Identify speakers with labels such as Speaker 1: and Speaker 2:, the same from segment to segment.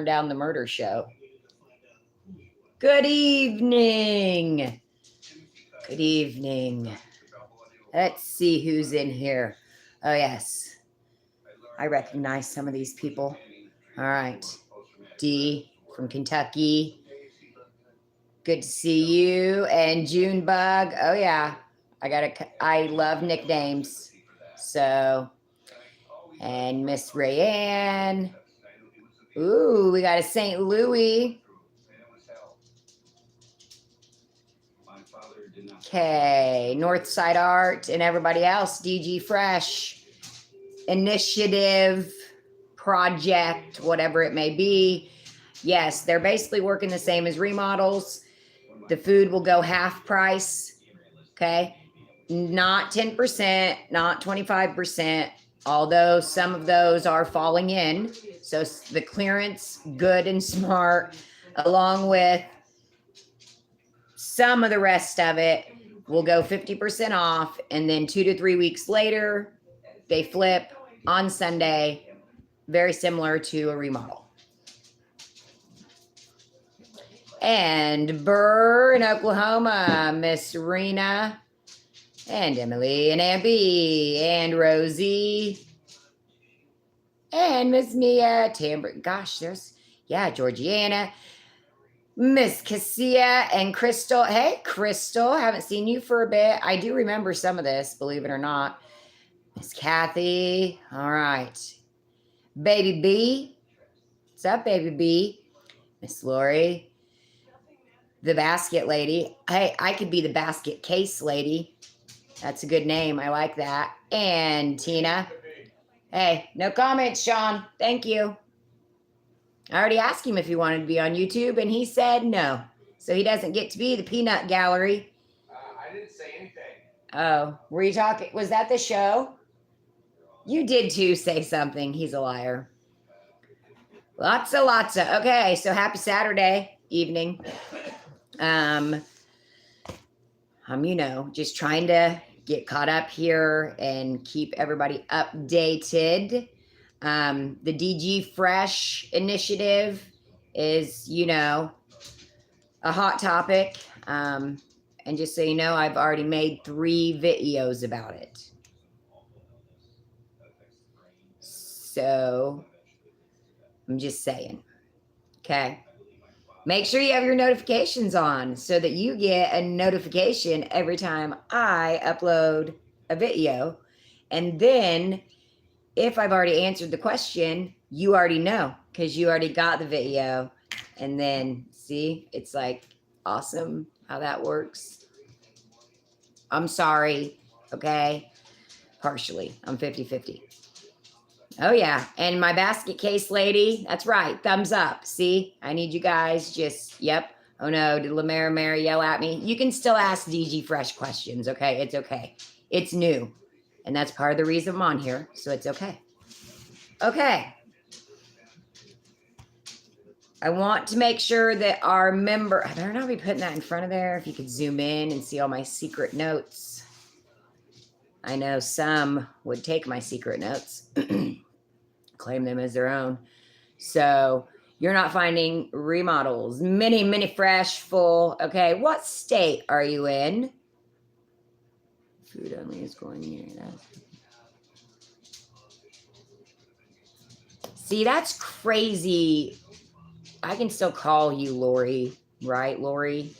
Speaker 1: down the murder show. Good evening. Good evening. Let's see who's in here. Oh, yes. I recognize some of these people. All right. D from Kentucky. Good to see you. And Junebug. Oh, yeah. I love nicknames. So, and Miss Rayanne. Ooh, we got a St. Louis. Okay, Northside Art and everybody else, DG Fresh, Initiative, Project, whatever it may be. Yes, they're basically working the same as remodels. The food will go half price, okay? Not 10%, not 25%, although some of those are falling in. So the clearance, good and smart, along with some of the rest of it will go 50% off. And then 2 to 3 weeks later, they flip on Sunday, very similar to a remodel. And Burr in Oklahoma, Miss Rena, and Emily, and Abby, and Rosie, and Miss Mia, Tambor. Gosh, Georgiana, Miss Cassia, and Crystal. Hey, Crystal, haven't seen you for a bit. I do remember some of this, believe it or not. Miss Kathy. All right. Baby B. What's up, Baby B? Miss Lori. The basket lady. Hey, I could be the basket case lady. That's a good name. I like that. And Tina. Hey, no comments, Sean. Thank you. I already asked him if he wanted to be on YouTube, and he said no. So he doesn't get to be the peanut gallery.
Speaker 2: I didn't say anything.
Speaker 1: Oh, were you talking? Was that the show? You did too say something. He's a liar. Lots of. Okay, so happy Saturday evening. Just trying to get caught up here and keep everybody updated. The DG Fresh initiative is, a hot topic. And just so you know, I've already made 3 videos about it. So I'm just saying. Okay. Make sure you have your notifications on so that you get a notification every time I upload a video. And then if I've already answered the question, you already know because you already got the video. And then see, it's like awesome how that works. I'm sorry. Okay. Partially. I'm 50-50. Oh, yeah. And my basket case lady, that's right. Thumbs up. See, I need you guys yep. Oh, no. Did Lamara Mary yell at me? You can still ask DG Fresh questions, okay? It's okay. It's new. And that's part of the reason I'm on here, so it's okay. Okay. I want to make sure that our member, I better not be putting that in front of there. If you could zoom in and see all my secret notes. I know some would take my secret notes. Claim them as their own. So you're not finding remodels. Mini fresh, full. Okay, what state are you in? Food only is going near that. See, that's crazy. I can still call you Lori, right, Lori?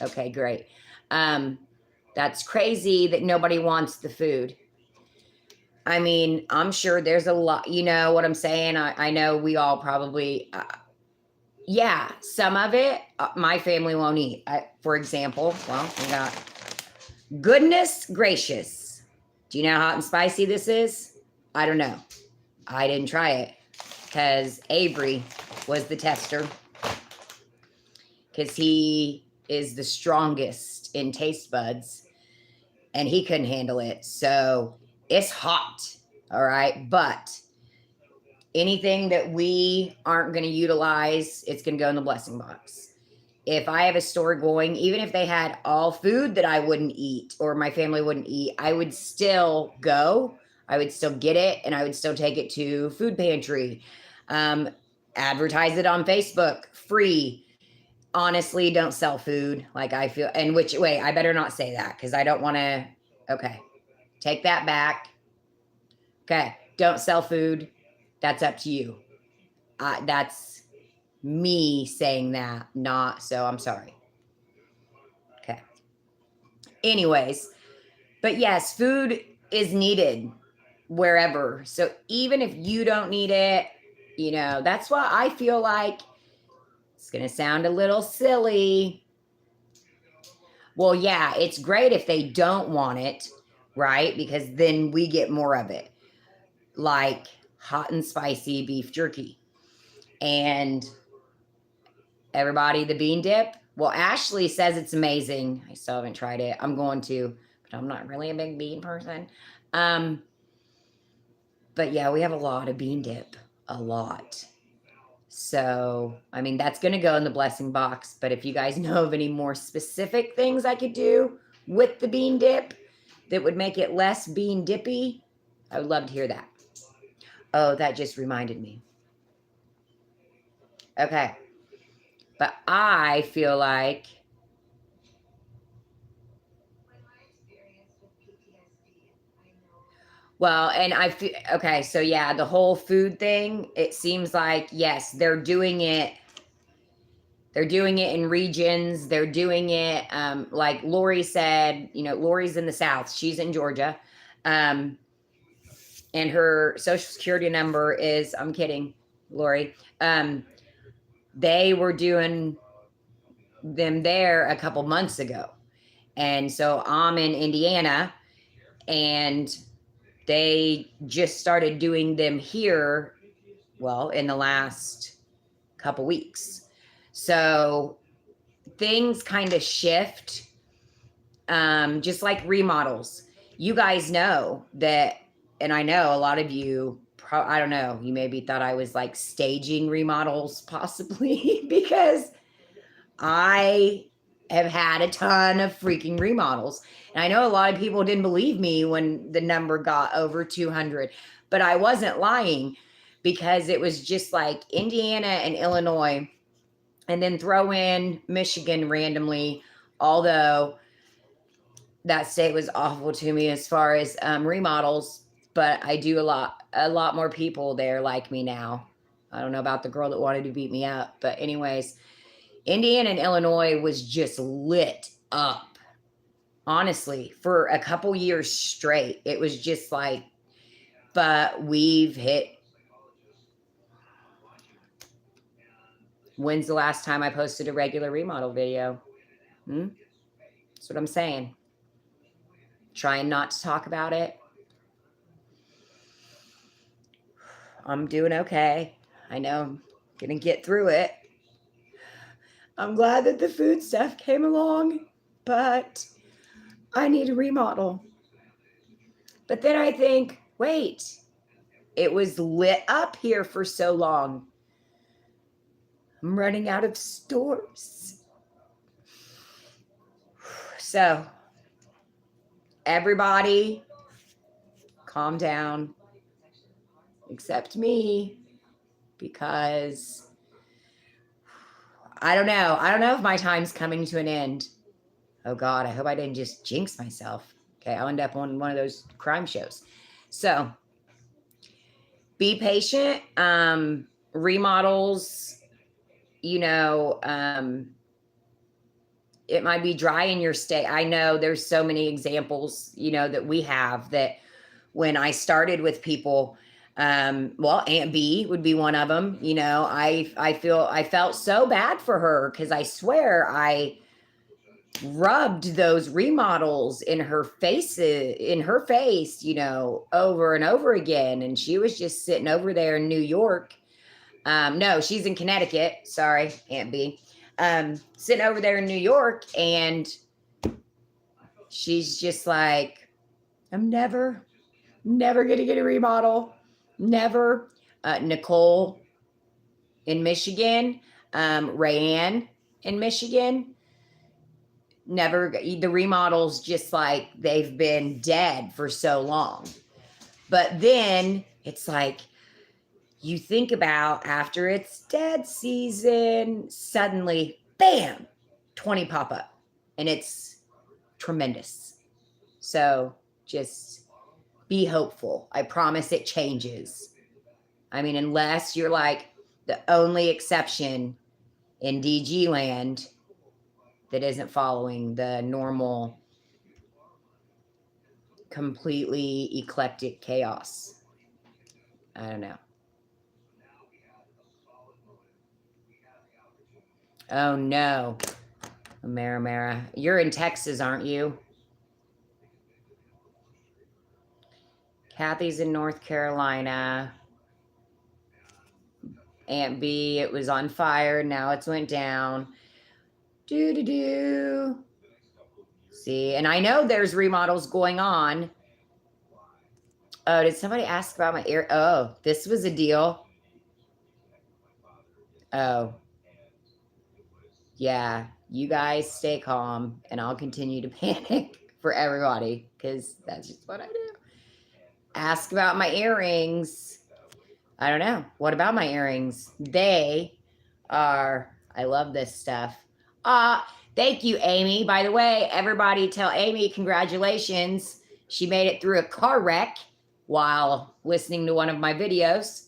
Speaker 1: Okay, great. That's crazy that nobody wants the food. I mean, I'm sure there's a lot, you know what I'm saying? I know we all probably, some of it, my family won't eat. For example, we got, goodness gracious. Do you know how hot and spicy this is? I don't know. I didn't try it because Avery was the tester because he is the strongest in taste buds and he couldn't handle it. So it's hot, all right? But anything that we aren't going to utilize, it's going to go in the blessing box. If I have a store going, even if they had all food that I wouldn't eat or my family wouldn't eat, I would still go. I would still get it and I would still take it to food pantry. advertise it on Facebook, free. Honestly, don't sell food. Like I feel, and which way, I better not say that because I don't want to. Okay, take that back. Okay, don't sell food. That's up to you. That's me saying that, not, so I'm sorry. Okay. Anyways, but yes, food is needed wherever. So even if you don't need it, you know, that's why I feel like it's going to sound a little silly. Well, yeah, it's great if they don't want it, right? Because then we get more of it, like hot and spicy beef jerky. And everybody, the bean dip. Well, Ashley says it's amazing. I still haven't tried it. I'm going to, but I'm not really a big bean person. But yeah, we have a lot of bean dip, a lot. So, I mean, that's going to go in the blessing box. But if you guys know of any more specific things I could do with the bean dip that would make it less bean dippy, I would love to hear that. Oh, that just reminded me. Okay. But I feel like well, and I feel okay. So yeah, the whole food thing, it seems like, yes, they're doing it. They're doing it in regions. They're doing it, like Lori said, you know, Lori's in the South. She's in Georgia. And her social security number is, I'm kidding, Lori. They were doing them there a couple months ago. And so I'm in Indiana, and they just started doing them here, well, in the last couple weeks. So things kind of shift, just like remodels. You guys know that, and I know a lot of you, I don't know, you maybe thought I was like staging remodels, possibly, because I have had a ton of freaking remodels. And I know a lot of people didn't believe me when the number got over 200, but I wasn't lying, because it was just like Indiana and Illinois, and then throw in Michigan randomly, although that state was awful to me as far as remodels, but I do a lot more people there like me now. I don't know about the girl that wanted to beat me up, but anyways, Indiana and Illinois was just lit up, honestly, for a couple years straight. It was just like, but we've hit. When's the last time I posted a regular remodel video? That's what I'm saying. Trying not to talk about it. I'm doing okay. I know I'm gonna get through it. I'm glad that the food stuff came along, but I need a remodel. But then I think, wait, it was lit up here for so long. I'm running out of stores. So, everybody, calm down, except me, because I don't know. I don't know if my time's coming to an end. Oh God, I hope I didn't just jinx myself. Okay, I'll end up on one of those crime shows. So be patient. Remodels, you know, it might be dry in your state. I know there's so many examples, you know, that we have that when I started with people, well, Aunt B would be one of them. You know, I felt so bad for her, because I swear I rubbed those remodels in her face, you know, over and over again. And she was just sitting over there in New York. No, she's in Connecticut. Sorry, Aunt B. Sitting over there in New York, and she's just like, I'm never gonna get a remodel. Never. Nicole in Michigan, Rayanne in Michigan, never. The remodels, just like they've been dead for so long. But then it's like, you think about after it's dead season, suddenly, bam, 20 pop up. And it's tremendous. So just be hopeful. I promise it changes. I mean, unless you're like the only exception in DG land that isn't following the normal, completely eclectic chaos. I don't know. Oh no, Mara. You're in Texas, aren't you? Kathy's in North Carolina. Aunt B, it was on fire. Now it's went down. Do. See, and I know there's remodels going on. Oh, did somebody ask about my ear? Oh, this was a deal. Oh, yeah. You guys stay calm, and I'll continue to panic for everybody because that's just what I do. Ask about my earrings. I don't know. What about my earrings? They are, I love this stuff. Thank you, Amy. By the way, everybody tell Amy congratulations. She made it through a car wreck while listening to one of my videos.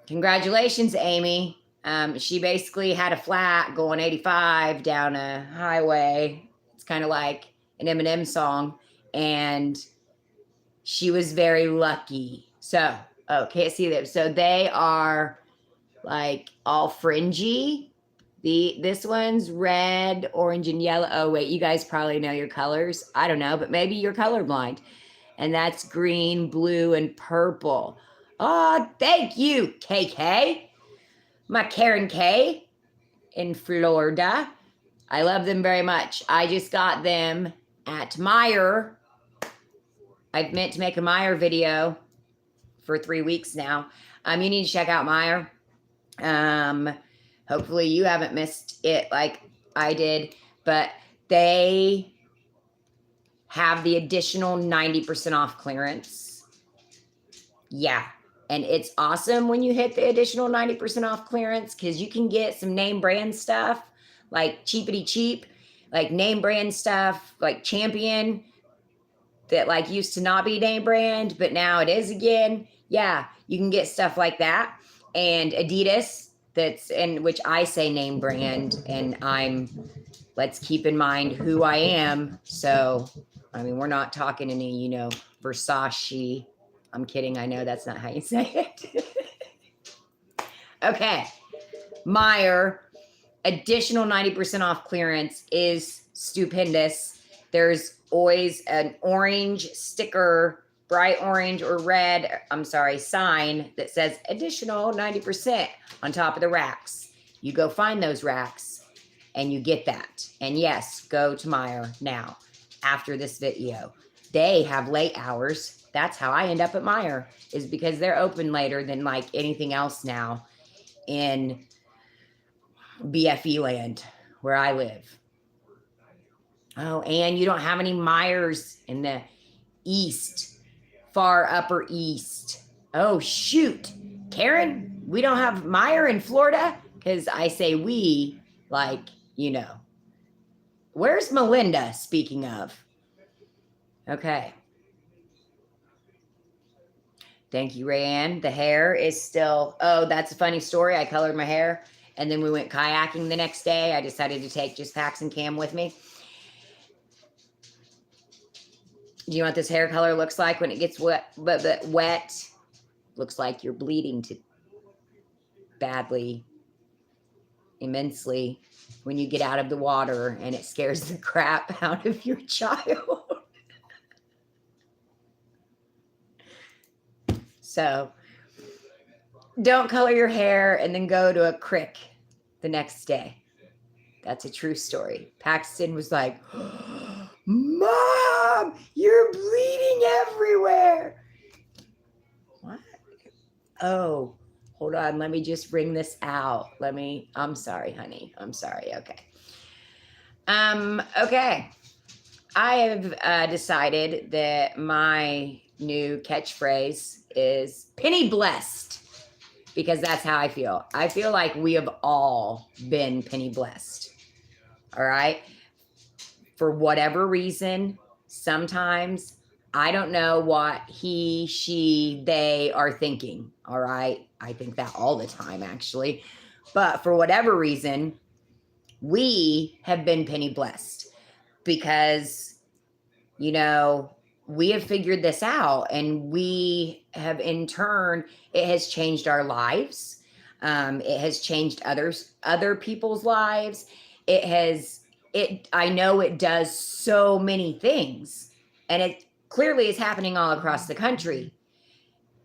Speaker 1: Congratulations, Amy. She basically had a flat going 85 down a highway. It's kind of like an Eminem song. And she was very lucky. So, can't see them. So they are like all fringy. This one's red, orange, and yellow. Oh, wait, you guys probably know your colors. I don't know, but maybe you're colorblind. And that's green, blue, and purple. Oh, thank you, KK. My Karen K in Florida. I love them very much. I just got them at Meijer. I've meant to make a Meijer video for 3 weeks now. You need to check out Meijer. Hopefully you haven't missed it like I did, but they have the additional 90% off clearance. Yeah. And it's awesome when you hit the additional 90% off clearance because you can get some name brand stuff like cheapity cheap, like name brand stuff like Champion that like used to not be name brand, but now it is again. Yeah, you can get stuff like that. And Adidas, which I say name brand, and let's keep in mind who I am. So, I mean, we're not talking any, Versace. I'm kidding. I know that's not how you say it. Okay. Meijer, additional 90% off clearance is stupendous. There's always an orange sticker, bright orange or red, sign that says additional 90% on top of the racks. You go find those racks and you get that. And yes, go to Meijer now after this video. They have late hours. That's how I end up at Meijer, is because they're open later than like anything else now in BFE land where I live. Oh, and you don't have any Meijers in the east, far upper east. Oh, shoot. Karen, we don't have Meijer in Florida? Because I say we, like, Where's Melinda, speaking of? Okay. Thank you, Rayanne. The hair is still, that's a funny story. I colored my hair, and then we went kayaking the next day. I decided to take just Pax and Cam with me. Do you know what this hair color looks like when it gets wet? But wet looks like you're bleeding to badly, immensely when you get out of the water, and it scares the crap out of your child. So don't color your hair and then go to a crick the next day. That's a true story. Paxton was like, Mom, you're bleeding everywhere. What? Oh, hold on. Let me just bring this out. I'm sorry, honey. I'm sorry. Okay. Okay. I have decided that my new catchphrase is penny blessed, because that's how I feel. I feel like we have all been penny blessed. All right. For whatever reason, sometimes I don't know what he, she, they are thinking. All right. I think that all the time, actually. But for whatever reason, we have been penny blessed because, you know, we have figured this out, and we have in turn, it has changed our lives. It has changed other people's lives. It has, I know it does so many things, and it clearly is happening all across the country.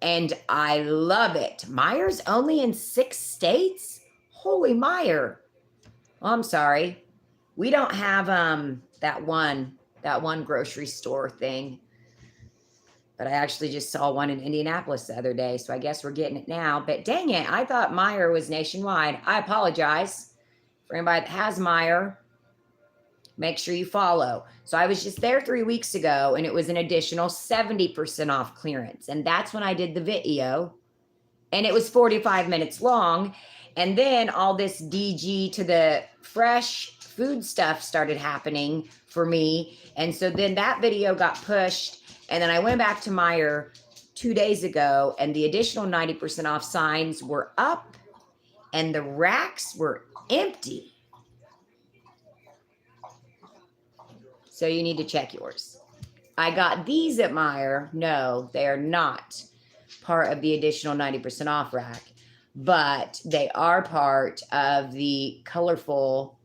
Speaker 1: And I love it. Meijer's only in 6 states. Holy Meijer. Oh, I'm sorry. We don't have that one grocery store thing. But I actually just saw one in Indianapolis the other day, so I guess we're getting it now. But dang it, I thought Meijer was nationwide. I apologize for anybody that has Meijer. Make sure you follow. So I was just there 3 weeks ago, and it was an additional 70% off clearance. And that's when I did the video, and it was 45 minutes long. And then all this DG to the fresh food stuff started happening for me. And so then that video got pushed. And then I went back to Meijer 2 days ago, and the additional 90% off signs were up and the racks were empty. So you need to check yours. I got these at Meijer. No, they are not part of the additional 90% off rack, but they are part of the colorful.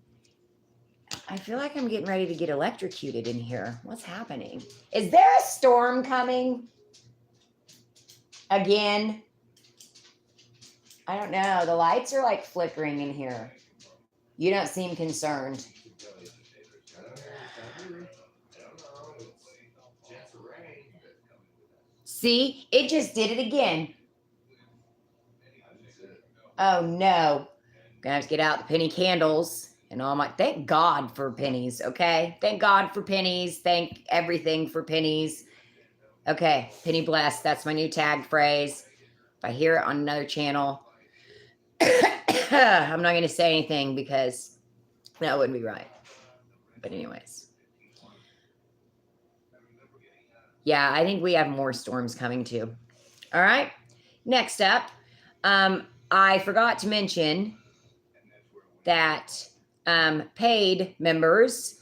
Speaker 1: I feel like I'm getting ready to get electrocuted in here. What's happening? Is there a storm coming again? I don't know. The lights are like flickering in here. You don't seem concerned. See, it just did it again. Oh no. Gonna have to get out the penny candles and all my, thank God for pennies, okay? Thank God for pennies. Thank everything for pennies. Okay, penny blessed. That's my new tag phrase. If I hear it on another channel, I'm not going to say anything because that wouldn't be right. But anyways. Yeah, I think we have more storms coming too. All right. Next up, I forgot to mention that paid members,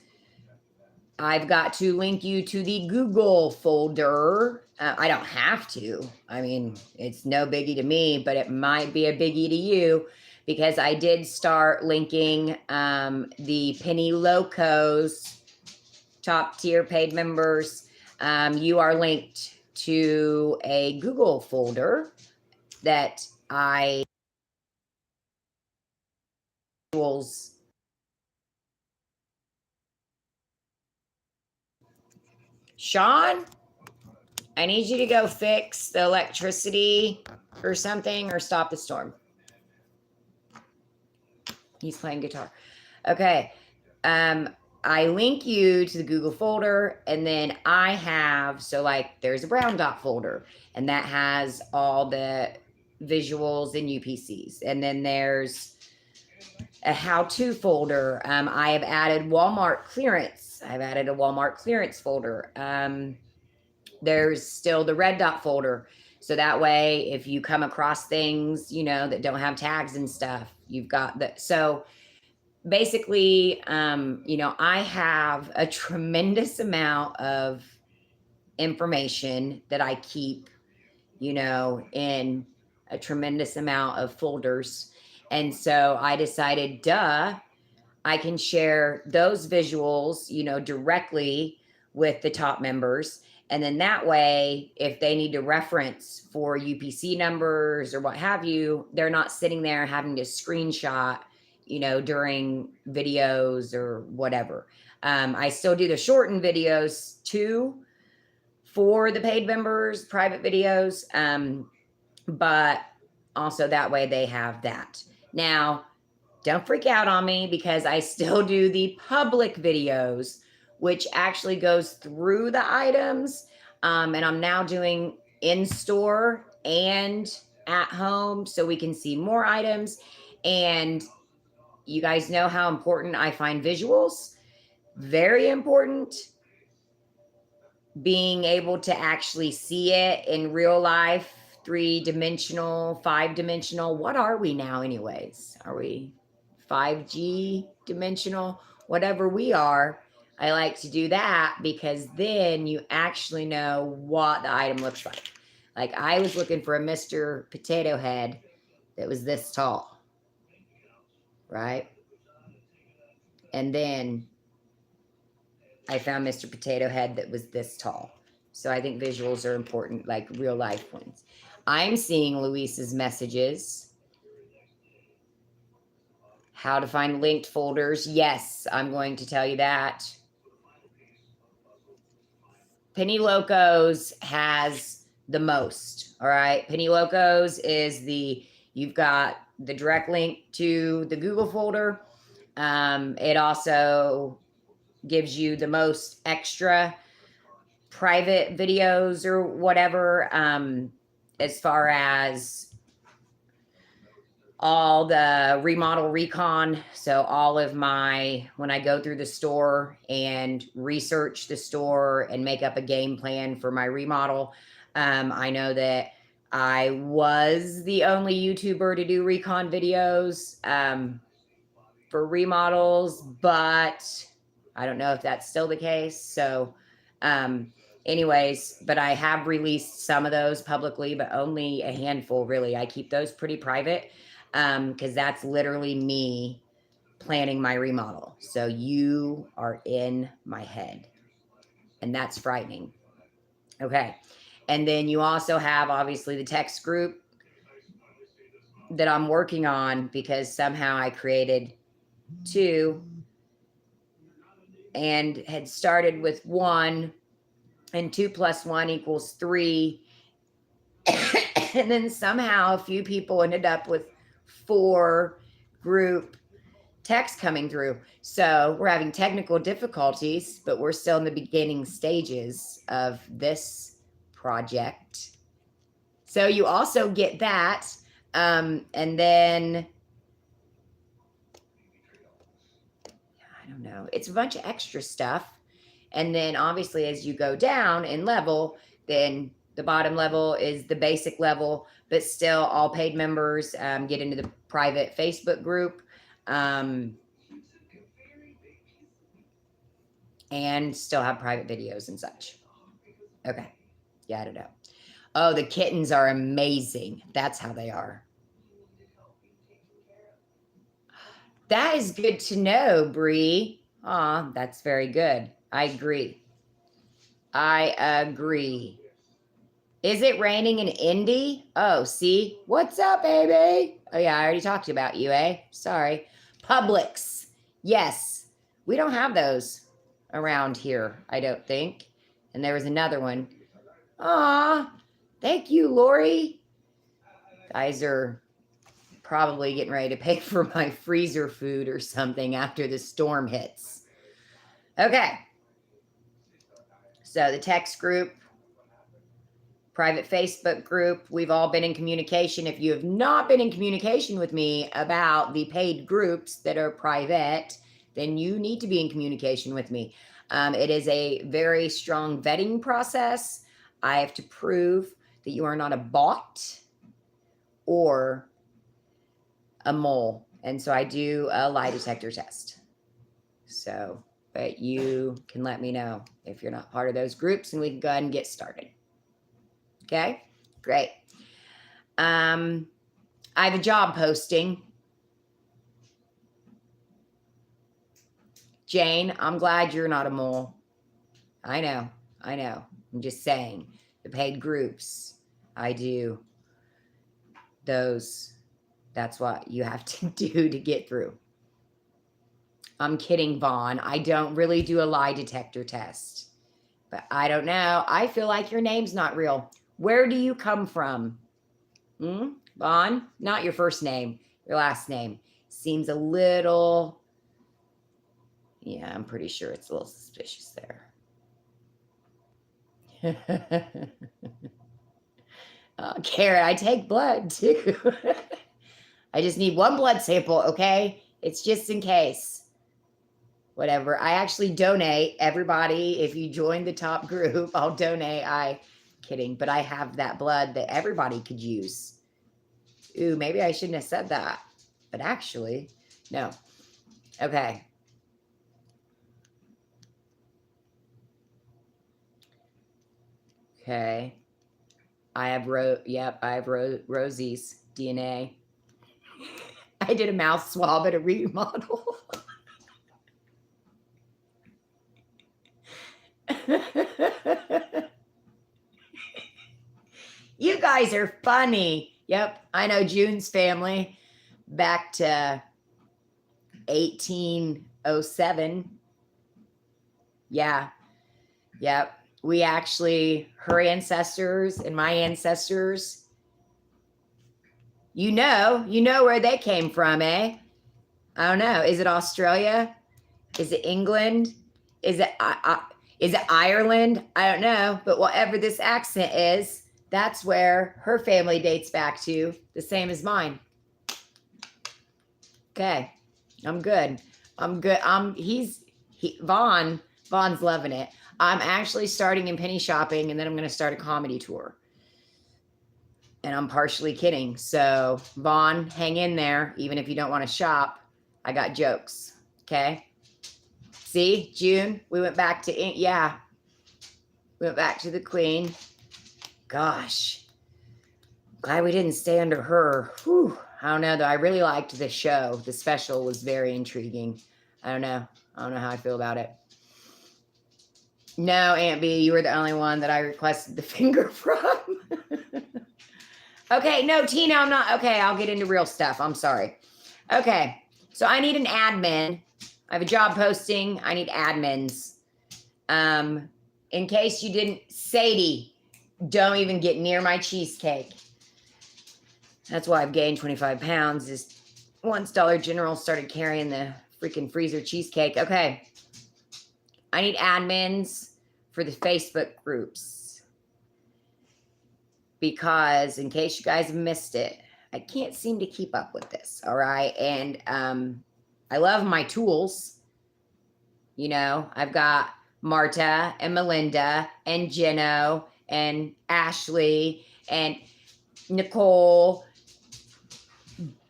Speaker 1: I've got to link you to the Google folder. I don't have to. I mean, it's no biggie to me, but it might be a biggie to you because I did start linking the Penny Locos top tier paid members. You are linked to a Google folder that I Sean, I need you to go fix the electricity or something or stop the storm. He's playing guitar. Okay. I link you to the Google folder, and then I have, so like there's a brown dot folder, and that has all the visuals and UPCs. And then there's a how-to folder. I have added Walmart clearance. I've added a Walmart clearance folder. There's still the red dot folder. So that way, if you come across things, you know, that don't have tags and stuff, you've got the, so basically, you know, I have a tremendous amount of information that I keep, you know, in a tremendous amount of folders. And so I decided, I can share those visuals, you know, directly with the top members. And then that way, if they need to reference for UPC numbers or what have you, they're not sitting there having to screenshot, you know, during videos or whatever. I still do the shortened videos too for the paid members, private videos. But also that way they have that. Now, don't freak out on me because I still do the public videos, which actually goes through the items. And I'm now doing in-store and at home so we can see more items. And you guys know how important I find visuals. Very important. Being able to actually see it in real life, 3-dimensional, 5-dimensional. What are we now, anyways? Are we 5G dimensional? Whatever we are, I like to do that because then you actually know what the item looks like. Like I was looking for a Mr. Potato Head that was this tall, right? And then I found Mr. Potato Head that was this tall. So I think visuals are important, like real life ones. I'm seeing Luis's messages. How to find linked folders. Yes, I'm going to tell you that. Penny Locos has the most. All right. Penny Locos is you've got the direct link to the Google folder. It also gives you the most extra private videos or whatever, as far as all the remodel recon. So all of when I go through the store and research the store and make up a game plan for my remodel, I know that I was the only YouTuber to do recon videos for remodels, but I don't know if that's still the case. So anyways, but I have released some of those publicly, but only a handful, really. I keep those pretty private because that's literally me planning my remodel. So you are in my head, and that's frightening. Okay. And then you also have obviously the text group that I'm working on because somehow I created 2 and had started with 1, and 2 plus 1 equals 3. And then somehow a few people ended up with 4 group texts coming through. So we're having technical difficulties, but we're still in the beginning stages of this project. So you also get that. And then, I don't know, it's a bunch of extra stuff. And then obviously as you go down in level, then the bottom level is the basic level, but still all paid members get into the private Facebook group and still have private videos and such. Okay. Yeah, I don't know. Oh, the kittens are amazing. That's how they are. That is good to know, Bree. Aw, that's very good. I agree. I agree. Is it raining in Indy? Oh, see? What's up, baby? Oh, yeah, I already talked about you, eh? Sorry. Publix. Yes. We don't have those around here, I don't think. And there was another one. Aw, thank you, Lori. Guys are probably getting ready to pay for my freezer food or something after the storm hits. Okay. So the text group, private Facebook group, we've all been in communication. If you have not been in communication with me about the paid groups that are private, then you need to be in communication with me. It is a very strong vetting process. I have to prove that you are not a bot or a mole. And so I do a lie detector test. So, but you can let me know if you're not part of those groups and we can go ahead and get started. Okay, great. I have a job posting. Jane, I'm glad you're not a mole. I know. I'm just saying the paid groups, I do those. That's what you have to do to get through. I'm kidding, Vaughn. I don't really do a lie detector test, but I don't know. I feel like your name's not real. Where do you come from? Vaughn? Not your first name, your last name. Seems a little, yeah, I'm pretty sure it's a little suspicious there. Karen, I take blood too. I just need one blood sample, okay? It's just in case. Whatever. I actually donate. Everybody, if you join the top group, I'll donate. Kidding, but I have that blood that everybody could use. Ooh, maybe I shouldn't have said that. But actually, no. Okay. Okay. I have Rosie's DNA. I did a mouth swab at a remodel. You guys are funny. Yep, I know June's family back to 1807. Yeah, yep. We actually, her ancestors and my ancestors, you know where they came from, eh? I don't know. Is it Australia? Is it England? Is it Ireland? I don't know. But whatever this accent is, that's where her family dates back to, the same as mine. Okay, I'm good. I'm good. Vaughn's loving it. I'm actually starting in penny shopping, and then I'm going to start a comedy tour. And I'm partially kidding. So Vaughn, hang in there. Even if you don't want to shop, I got jokes. Okay. See, June, we went back to, yeah. We went back to the Queen. Gosh. Glad we didn't stay under her. Whew. I don't know, though. I really liked the show. The special was very intriguing. I don't know how I feel about it. No, Aunt B, you were the only one that I requested the finger from. Okay, no, Tina, I'm not. Okay, I'll get into real stuff. I'm sorry. Okay, so I need an admin. I have a job posting. I need admins. In case you didn't, Sadie, don't even get near my cheesecake. That's why I've gained 25 pounds is once Dollar General started carrying the freaking freezer cheesecake. Okay. I need admins for the Facebook groups. Because in case you guys have missed it, I can't seem to keep up with this. All right. And I love my tools. You know, I've got Marta and Melinda and Jenno and Ashley and Nicole.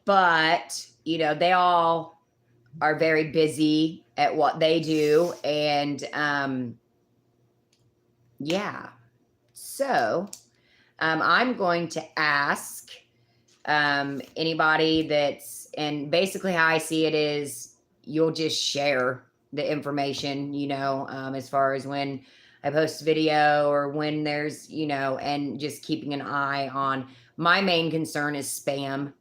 Speaker 1: But, you know, they all are very busy at what they do. And yeah. So I'm going to ask anybody that's, and basically how I see it is you'll just share the information, you know, as far as when I post a video or when there's, you know, and just keeping an eye on. My main concern is spam,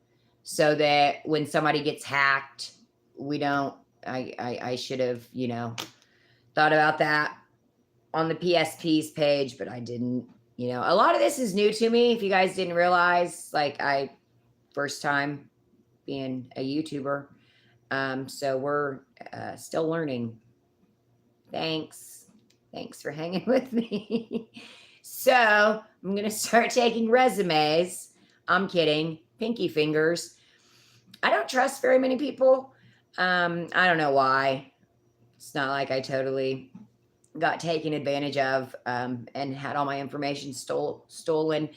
Speaker 1: so that when somebody gets hacked, we don't, I should have, you know, thought about that on the PSP's page, but I didn't. You know, a lot of this is new to me. If you guys didn't realize, like first time being a YouTuber. So we're still learning. Thanks for hanging with me. So I'm going to start taking resumes. I'm kidding. Pinky fingers. I don't trust very many people. I don't know why. It's not like I totally got taken advantage of and had all my information stolen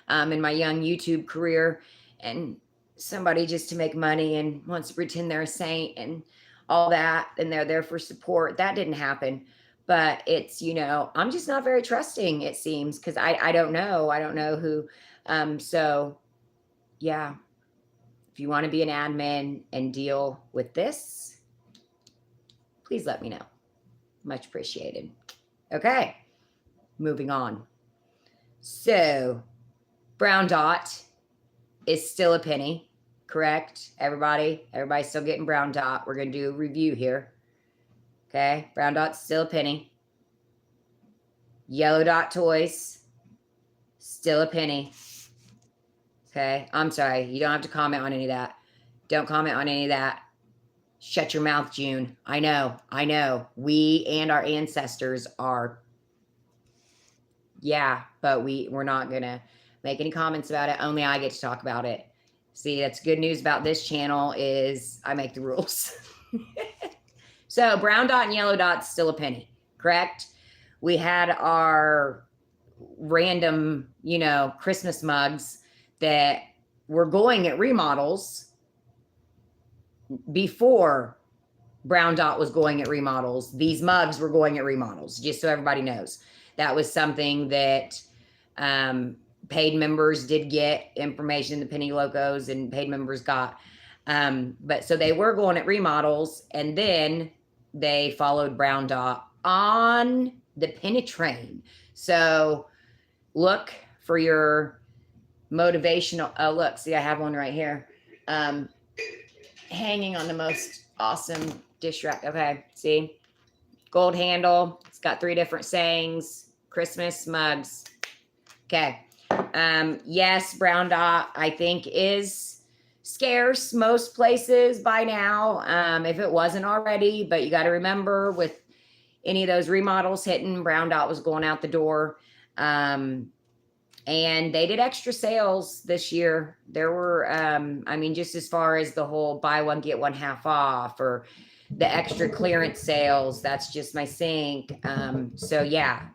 Speaker 1: in my young YouTube career, and somebody just to make money and wants to pretend they're a saint and all that, and they're there for support. That didn't happen. But it's, you know, I'm just not very trusting, it seems, because I don't know who. So yeah, if you want to be an admin and deal with this, please let me know. Much appreciated. Okay, moving on. So, brown dot is still a penny, correct? Everybody's still getting brown dot. We're going to do a review here. Okay, brown dot's still a penny. Yellow dot toys, still a penny. Okay, I'm sorry. You don't have to comment on any of that. Don't comment on any of that. Shut your mouth, June. I know. We and our ancestors are Yeah, but we're not gonna make any comments about it. Only I get to talk about it. See, that's good news about this channel is I make the rules. So brown dot and yellow dot's still a penny, correct? We had our random, Christmas mugs that were going at remodels before brown dot was going at remodels. These mugs were going at remodels, just so everybody knows. That was something that paid members did get information, the penny locos and paid members got. But so they were going at remodels, and then they followed brown dot on the penny train. So look for your motivational. Oh, look, see, I have one right here. Hanging on the most awesome dish rack. Okay, see, gold handle. It's got 3 different sayings. Christmas mugs. Okay. Yes, brown dot, I think, is scarce most places by now, if it wasn't already. But you got to remember, with any of those remodels hitting, brown dot was going out the door. And they did extra sales this year. There were, just as far as the whole buy one, get one half off, or the extra clearance sales, that's just my sink. So yeah.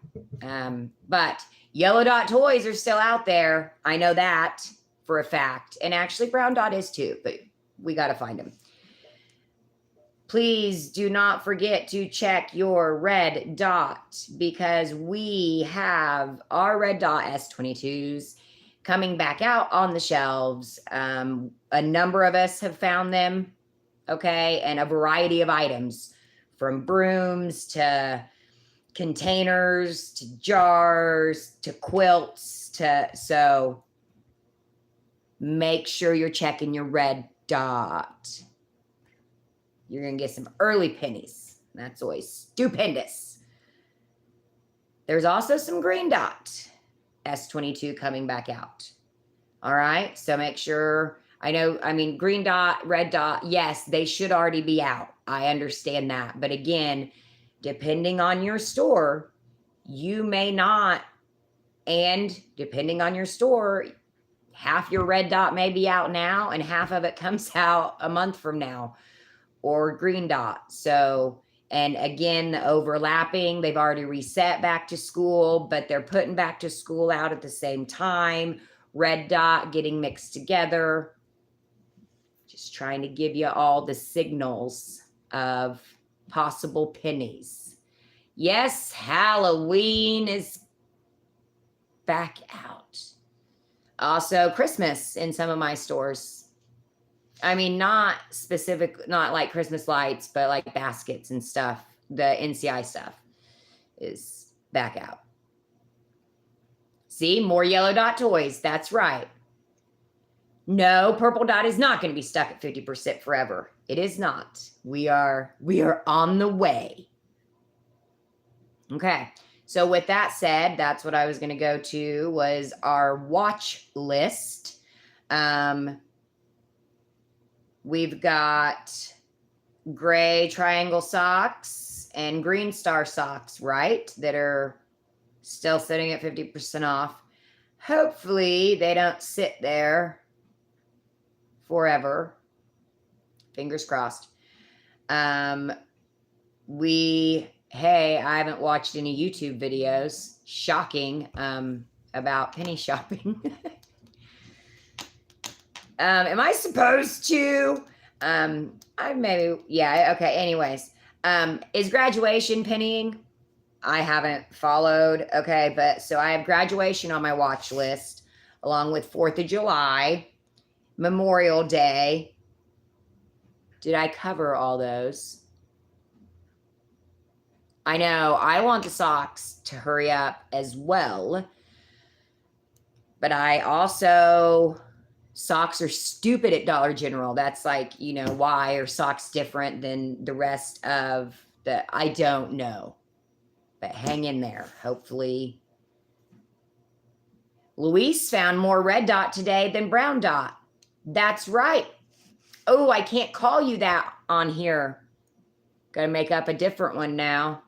Speaker 1: But yellow dot toys are still out there. I know that for a fact. And actually brown dot is too, but we got to find them. Please do not forget to check your red dot, because we have our red dot S22s coming back out on the shelves. A number of us have found them, okay, and a variety of items, from brooms to containers to jars to quilts so make sure you're checking your red dot. You're going to get some early pennies. That's always stupendous. There's also some green dot S22 coming back out. All right. So make sure, green dot, red dot, yes, they should already be out. I understand that. But again, depending on your store, you may not. And depending on your store, half your red dot may be out now and half of it comes out a month from now. Or green dot. So, and again, the overlapping, they've already reset back to school, but they're putting back to school out at the same time. Red dot getting mixed together. Just trying to give you all the signals of possible pennies. Yes, Halloween is back out. Also, Christmas in some of my stores. Not specific, not like Christmas lights, but like baskets and stuff. The NCI stuff is back out. See, more yellow dot toys. That's right. No, purple dot is not going to be stuck at 50% forever. It is not. We are on the way. Okay. So with that said, that's what I was going to go to, was our watch list. We've got gray triangle socks and green star socks, right? That are still sitting at 50% off. Hopefully they don't sit there forever. Fingers crossed. I haven't watched any YouTube videos. Shocking. About penny shopping. Am I supposed to? Okay. Anyways, is graduation pennying? I haven't followed. Okay. But so I have graduation on my watch list, along with 4th of July, Memorial Day. Did I cover all those? I know I want the socks to hurry up as well, but I also, socks are stupid at Dollar General. That's like, why are socks different than the rest of I don't know, but hang in there. Hopefully. Luis found more red dot today than brown dot. That's right. Oh, I can't call you that on here. Gotta make up a different one now.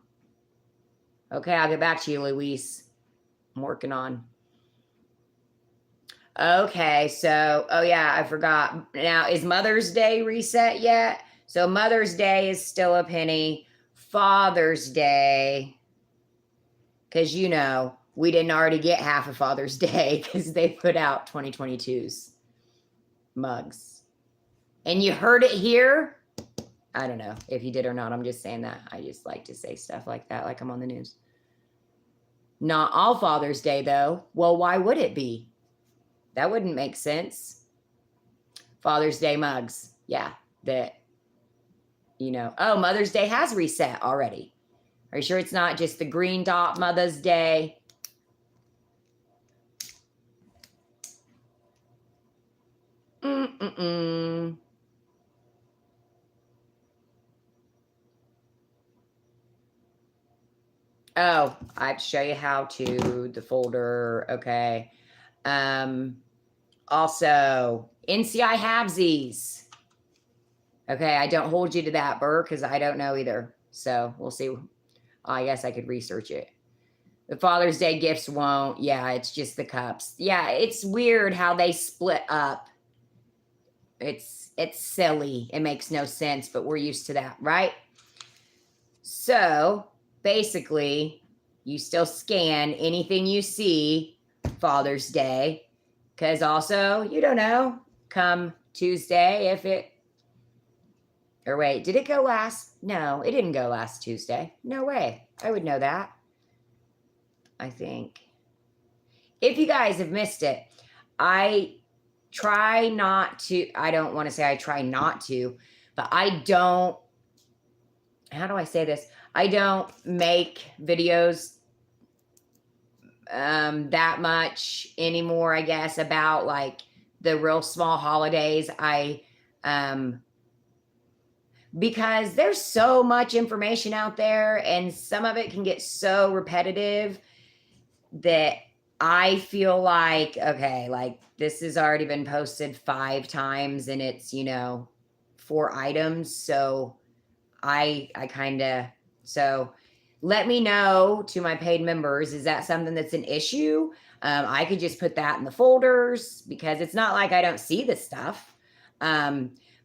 Speaker 1: Okay, I'll get back to you, Luis. I'm working on. Okay, so, oh yeah, I forgot. Now, is Mother's Day reset yet? So Mother's Day is still a penny. Father's Day, because we didn't already get half of Father's Day because they put out 2022's mugs. And you heard it here. I don't know if you did or not. I'm just saying that. I just like to say stuff like that, like I'm on the news. Not all Father's Day, though. Well, why would it be? That wouldn't make sense. Father's Day mugs. Yeah, oh, Mother's Day has reset already. Are you sure it's not just the green dot Mother's Day? Mm-mm-mm. Oh, I have to show you how to, the folder. Okay. Also, NCI halvesies. Okay, I don't hold you to that, Burr, because I don't know either. So we'll see. I guess I could research it. The Father's Day gifts won't. Yeah, it's just the cups. Yeah, it's weird how they split up. It's silly. It makes no sense, but we're used to that, right? So basically, you still scan anything you see Father's Day, because also, you don't know, come Tuesday if it, or wait, did it go last? No, it didn't go last Tuesday. No way. I would know that. I think. If you guys have missed it, I try not to, I don't want to say I try not to, but I don't, how do I say this? I don't make videos that much anymore, I guess, about like the real small holidays. Because there's so much information out there and some of it can get so repetitive that I feel like, okay, like this has already been posted 5 times and it's, 4 items. So I kind of, so let me know to my paid members, is that something that's an issue? I could just put that in the folders because it's not like I don't see this stuff.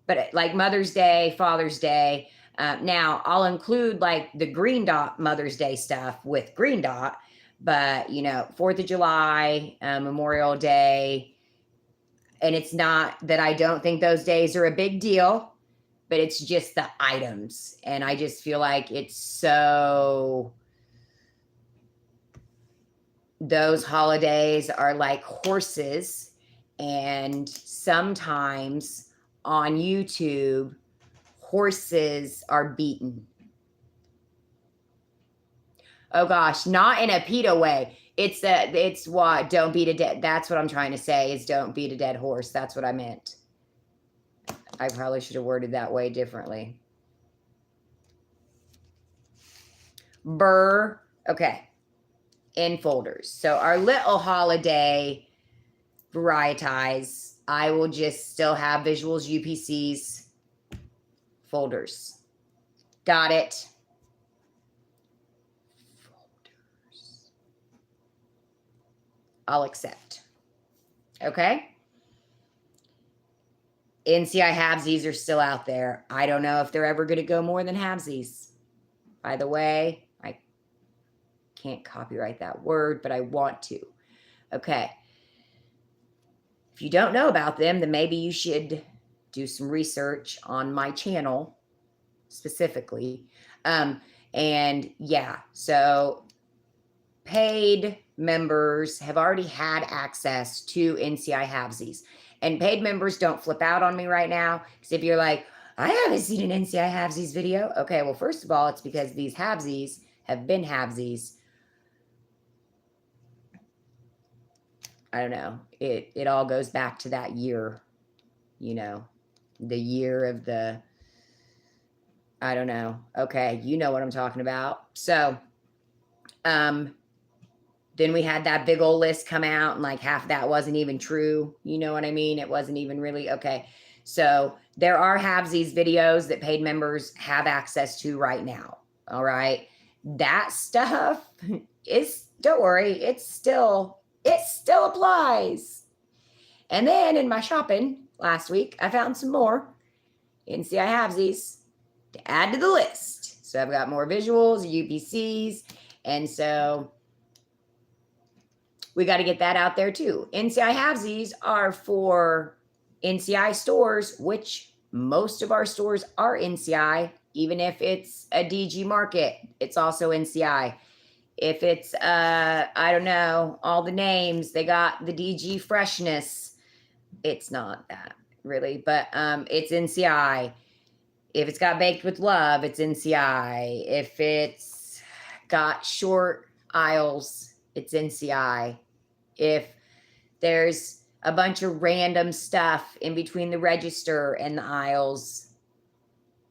Speaker 1: But like Mother's Day, Father's Day, now I'll include like the green dot Mother's Day stuff with green dot, but 4th of July, Memorial Day, and it's not that I don't think those days are a big deal, but it's just the items. And I just feel like it's so, those holidays are like horses. And sometimes on YouTube, horses are beaten. Oh gosh, not in a PETA way. It's what, don't beat a dead, that's what I'm trying to say, is don't beat a dead horse. That's what I meant. I probably should have worded that way differently. Burr. Okay. In folders. So our little holiday varieties, I will just still have visuals, UPCs, folders. Got it. Folders. I'll accept. Okay. NCI halvesies are still out there. I don't know if they're ever going to go more than halvesies. By the way, I can't copyright that word, but I want to. Okay. If you don't know about them, then maybe you should do some research on my channel specifically. And yeah, so paid members have already had access to NCI halvesies. And paid members, don't flip out on me right now. Because if you're like, I haven't seen an NCI halvesies video. Okay, well, first of all, it's because these halvesies have been halvesies. I don't know. It all goes back to that year, the year of the, I don't know. Okay, you know what I'm talking about. So, then we had that big old list come out and like half of that wasn't even true. You know what I mean? It wasn't even really, okay. So there are halvesies videos that paid members have access to right now. All right. That stuff is don't worry, it still applies. And then in my shopping last week, I found some more NCI halvesies to add to the list. So I've got more visuals, UPCs, and so we got to get that out there too. NCI halvesies are for NCI stores, which most of our stores are NCI. Even if it's a DG Market, it's also NCI. If it's I don't know, all the names, they got the DG Freshness. It's not that really, but it's NCI. If it's got Baked with Love, it's NCI. If it's got short aisles, it's NCI. If there's a bunch of random stuff in between the register and the aisles,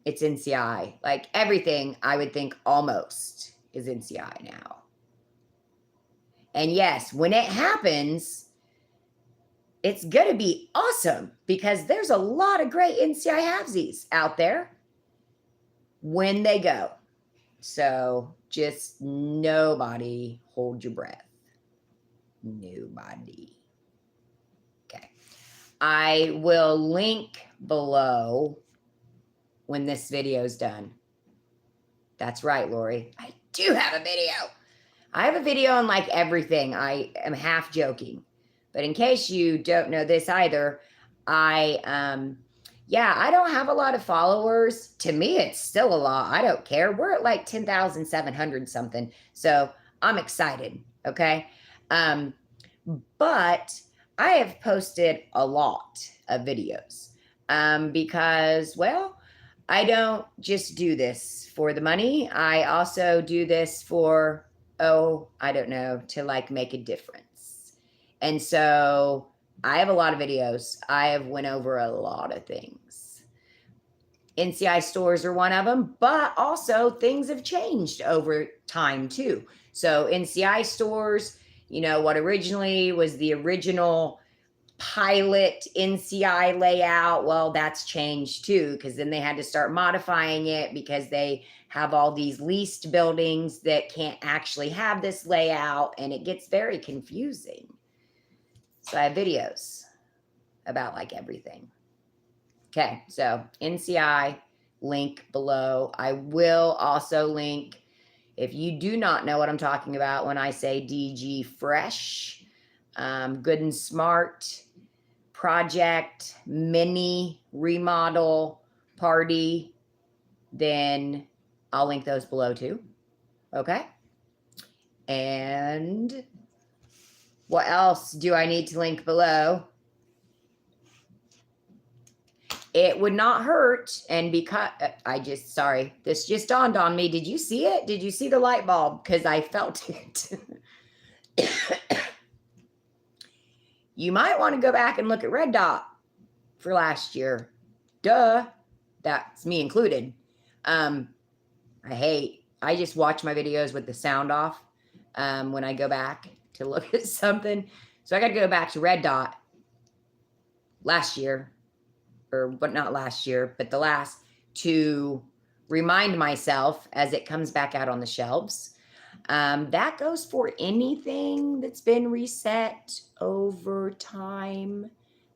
Speaker 1: it's NCI. Like everything, I would think almost is NCI now. And yes, when it happens, it's going to be awesome because there's a lot of great NCI halvesies out there when they go. So just nobody hold your breath. Nobody. Okay. I will link below when this video is done. That's right, Lori. I do have a video. I have a video on like everything. I am half joking. But in case you don't know this either, I don't have a lot of followers. To me, it's still a lot. I don't care. We're at like 10,700 something. So I'm excited. Okay. But I have posted a lot of videos because, well, I don't just do this for the money. I also do this for, I don't know, to like make a difference. And so I have a lot of videos. I have went over a lot of things. NCI stores are one of them, but also things have changed over time too. So NCI stores, you know, what originally was the original pilot NCI layout, well, that's changed too, because then they had to start modifying it because they have all these leased buildings that can't actually have this layout, and it gets very confusing. So I have videos about like everything. Okay, so NCI, link below. I will also link, if you do not know what I'm talking about when I say DG Fresh, Good and Smart, Project, Mini, Remodel, Party, then I'll link those below too. Okay. And what else do I need to link below? It would not hurt. And because this just dawned on me. Did you see it? Did you see the light bulb? Because I felt it. You might want to go back and look at Red Dot for last year. Duh. That's me included. I just watch my videos with the sound off when I go back to look at something. So I got to go back to Red Dot last year, but not last year, but the last, to remind myself as it comes back out on the shelves. That goes for anything that's been reset over time.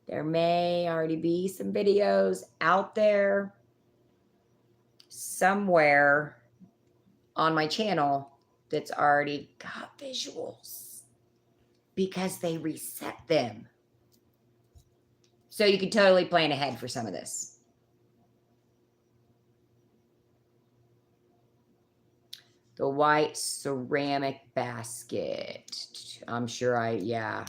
Speaker 1: There may already be some videos out there somewhere on my channel that's already got visuals because they reset them. So you could totally plan ahead for some of this. The white ceramic basket. I'm sure yeah.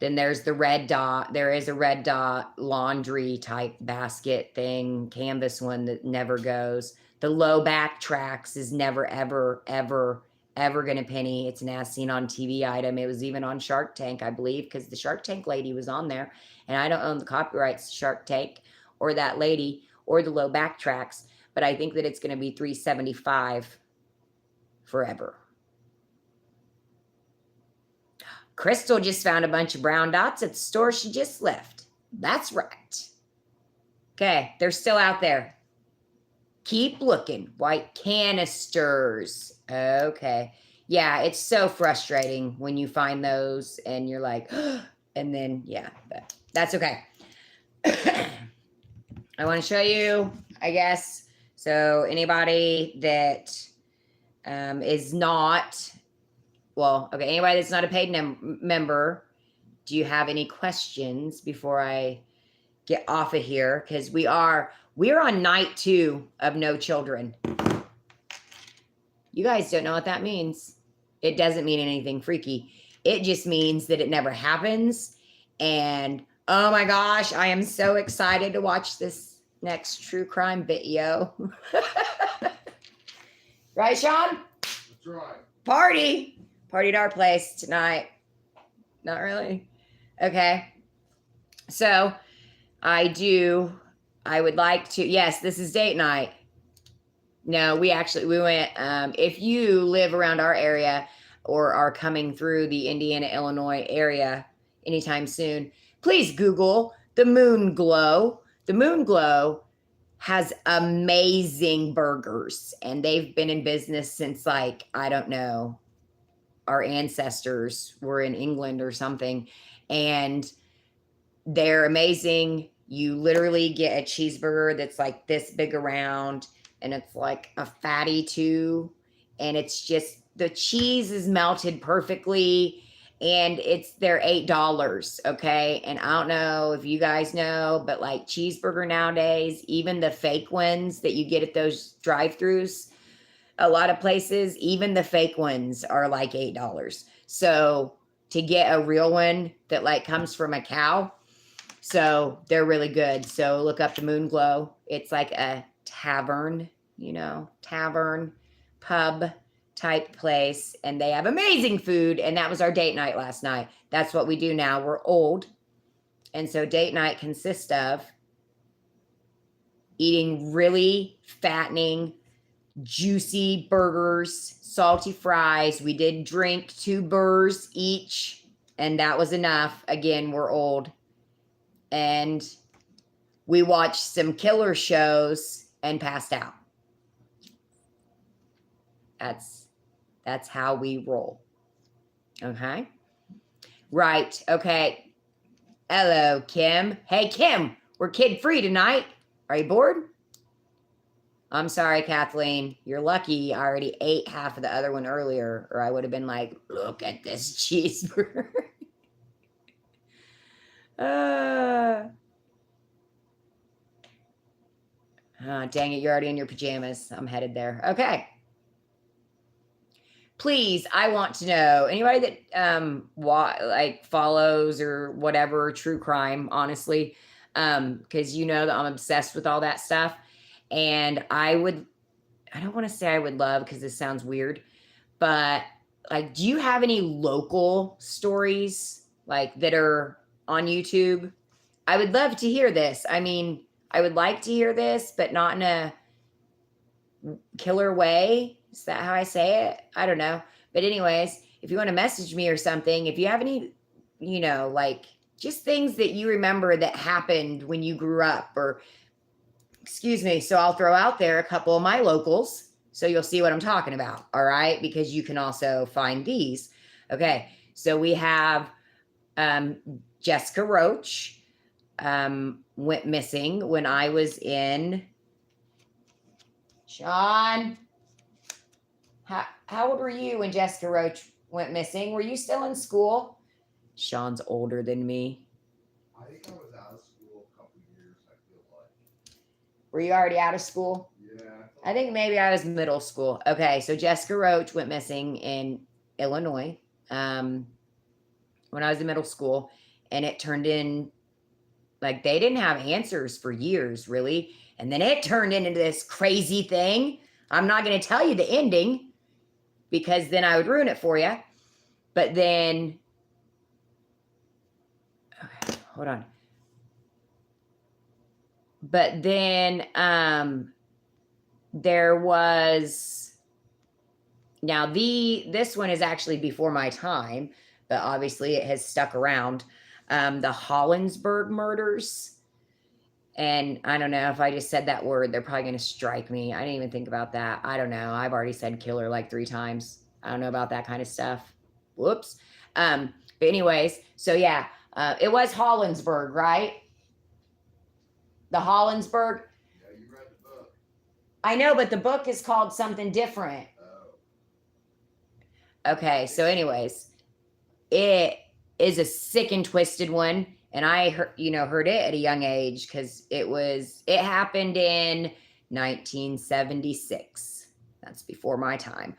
Speaker 1: Then there's the Red Dot. There is a Red Dot laundry type basket thing, canvas one that never goes. The low back tracks is never, ever, ever, ever going to penny. It's an as seen on TV item. It was even on Shark Tank, I believe, because the Shark Tank lady was on there. And I don't own the copyrights to Shark Tank or that lady or the low back tracks, but I think that it's going to be $375 forever. Crystal just found a bunch of brown dots at the store she just left. That's right. Okay, they're still out there. Keep looking. White canisters. Okay. Yeah, it's so frustrating when you find those and you're like, and then, yeah, but that's okay. I want to show you, I guess. So anybody that is not, well, okay, anybody that's not a paid member, do you have any questions before I get off of here? Because we're on night 2 of no children. You guys don't know what that means. It doesn't mean anything freaky. It just means that it never happens. And oh my gosh, I am so excited to watch this next true crime video. Right, Sean?
Speaker 2: That's right.
Speaker 1: Party at our place tonight. Not really. Okay. So I would like to, yes, this is date night. No, we went, if you live around our area or are coming through the Indiana, Illinois area anytime soon, please Google the Moon Glow. The Moon Glow has amazing burgers, and they've been in business since, like, I don't know, our ancestors were in England or something, and they're amazing. You literally get a cheeseburger that's like this big around, and it's like a fatty too, and it's just the cheese is melted perfectly, and they're $8, okay? And I don't know if you guys know, but like cheeseburger nowadays, even the fake ones that you get at those drive-throughs, a lot of places, even the fake ones are like $8. So to get a real one that like comes from a cow, so they're really good. So look up the Moon Glow. It's like a tavern, tavern, pub type place. And they have amazing food. And that was our date night last night. That's what we do now. We're old. And so date night consists of eating really fattening, juicy burgers, salty fries. We did drink 2 burrs each, and that was enough. Again, we're old. And we watched some killer shows and passed out. That's how we roll. Okay. Right. Okay. Hello, Kim. Hey, Kim, we're kid free tonight. Are you bored? I'm sorry, Kathleen. You're lucky I already ate half of the other one earlier, or I would have been like, look at this cheeseburger. Dang it, you're already in your pajamas. I'm headed there. Okay. Please, I want to know, anybody that follows or whatever true crime, honestly, because you know that I'm obsessed with all that stuff. And I don't want to say I would love, because this sounds weird, but like, do you have any local stories like that are on YouTube? I would love to hear this. I mean, I would like to hear this, but not in a killer way. Is that how I say it? I don't know. But anyways, if you want to message me or something, if you have any, like just things that you remember that happened when you grew up, or excuse me. So I'll throw out there a couple of my locals so you'll see what I'm talking about. All right. Because you can also find these. Okay. So we have Jessica Roach went missing when I was in. Sean, how old were you when Jessica Roach went missing? Were you still in school? Sean's older than me.
Speaker 2: I think I was out of school a couple years, I feel like.
Speaker 1: Were you already out of school?
Speaker 2: Yeah.
Speaker 1: I think maybe I was middle school. Okay, so Jessica Roach went missing in Illinois when I was in middle school, and it turned in, like, they didn't have answers for years, really. And then it turned into this crazy thing. I'm not going to tell you the ending because then I would ruin it for you. But then, okay, hold on. But then there was, now this one is actually before my time, but obviously it has stuck around. The Hollinsburg murders. And I don't know if I just said that word, they're probably going to strike me. I didn't even think about that. I don't know. I've already said killer like 3 times. I don't know about that kind of stuff. Whoops. But anyways, so yeah, it was Hollinsburg, right? The Hollinsburg.
Speaker 2: Yeah, you read the book.
Speaker 1: I know, but the book is called something different.
Speaker 2: Oh.
Speaker 1: Okay, so anyways, it is a sick and twisted one, and I heard it at a young age because it happened in 1976. That's before my time,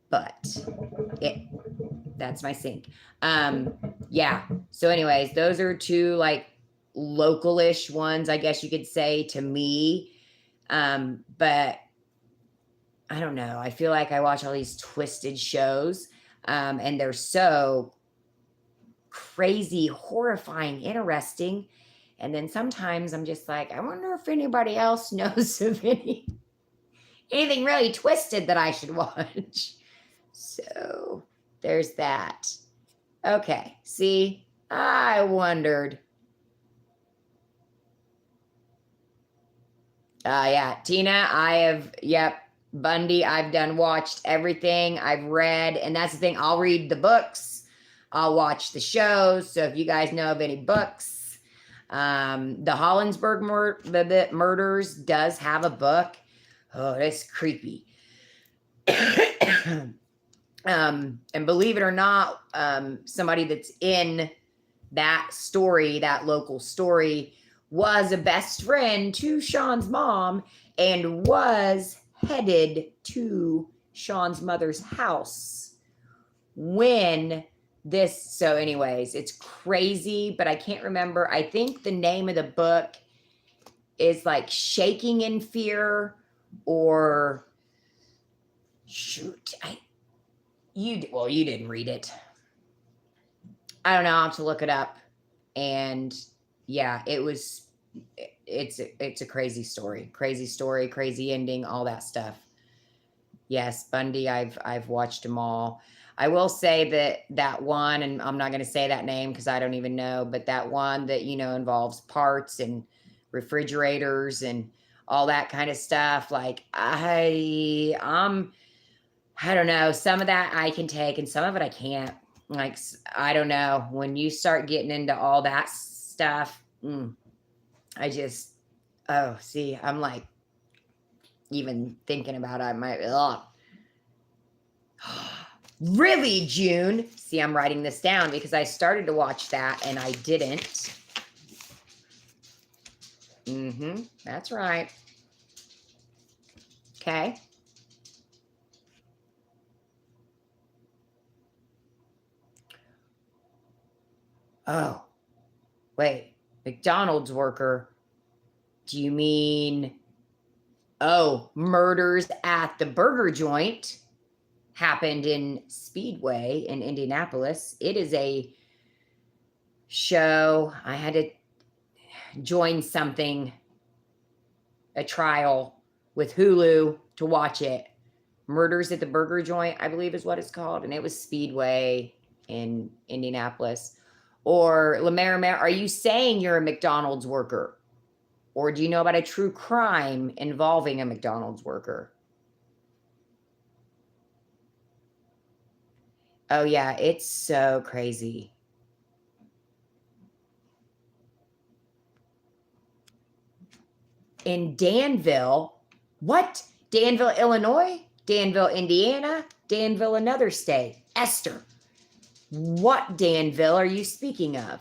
Speaker 1: but that's my sink. Yeah. So, anyways, those are two like localish ones, I guess you could say to me. But I don't know. I feel like I watch all these twisted shows, and they're so crazy, horrifying, interesting. And then sometimes I'm just like, I wonder if anybody else knows of anything really twisted that I should watch. So there's that. Okay. See, I wondered. Yeah, Tina, Bundy, I've watched everything. I've read, and that's the thing. I'll read the books. I'll watch the shows. So if you guys know of any books, the Hollinsburg murders does have a book. Oh, that's creepy. And believe it or not, somebody that's in that story, that local story, was a best friend to Sean's mom and was headed to Sean's mother's house when this. So, anyways, it's crazy, but I can't remember. I think the name of the book is like Shaking in Fear, or shoot, you didn't read it. I don't know. I'll have to look it up. And yeah, it's a crazy story, crazy ending, all that stuff. Yes, Bundy, I've watched them all. I will say that one, and I'm not going to say that name because I don't even know, but that one that involves parts and refrigerators and all that kind of stuff. Like I don't know. Some of that I can take, and some of it I can't. Like, I don't know. When you start getting into all that stuff, I just, I'm like, even thinking about it, I might, really, June? See, I'm writing this down because I started to watch that and I didn't. That's right. Okay. Oh, wait. McDonald's worker. Do you mean, murders at the burger joint happened in Speedway in Indianapolis. It is a show. I had to join a trial with Hulu to watch it. Murders at the burger joint, I believe is what it's called. And it was Speedway in Indianapolis. Or Lemaire, are you saying you're a McDonald's worker? Or do you know about a true crime involving a McDonald's worker? Oh, yeah, it's so crazy. In Danville, what? Danville, Illinois? Danville, Indiana? Danville, another state? Esther, what Danville are you speaking of?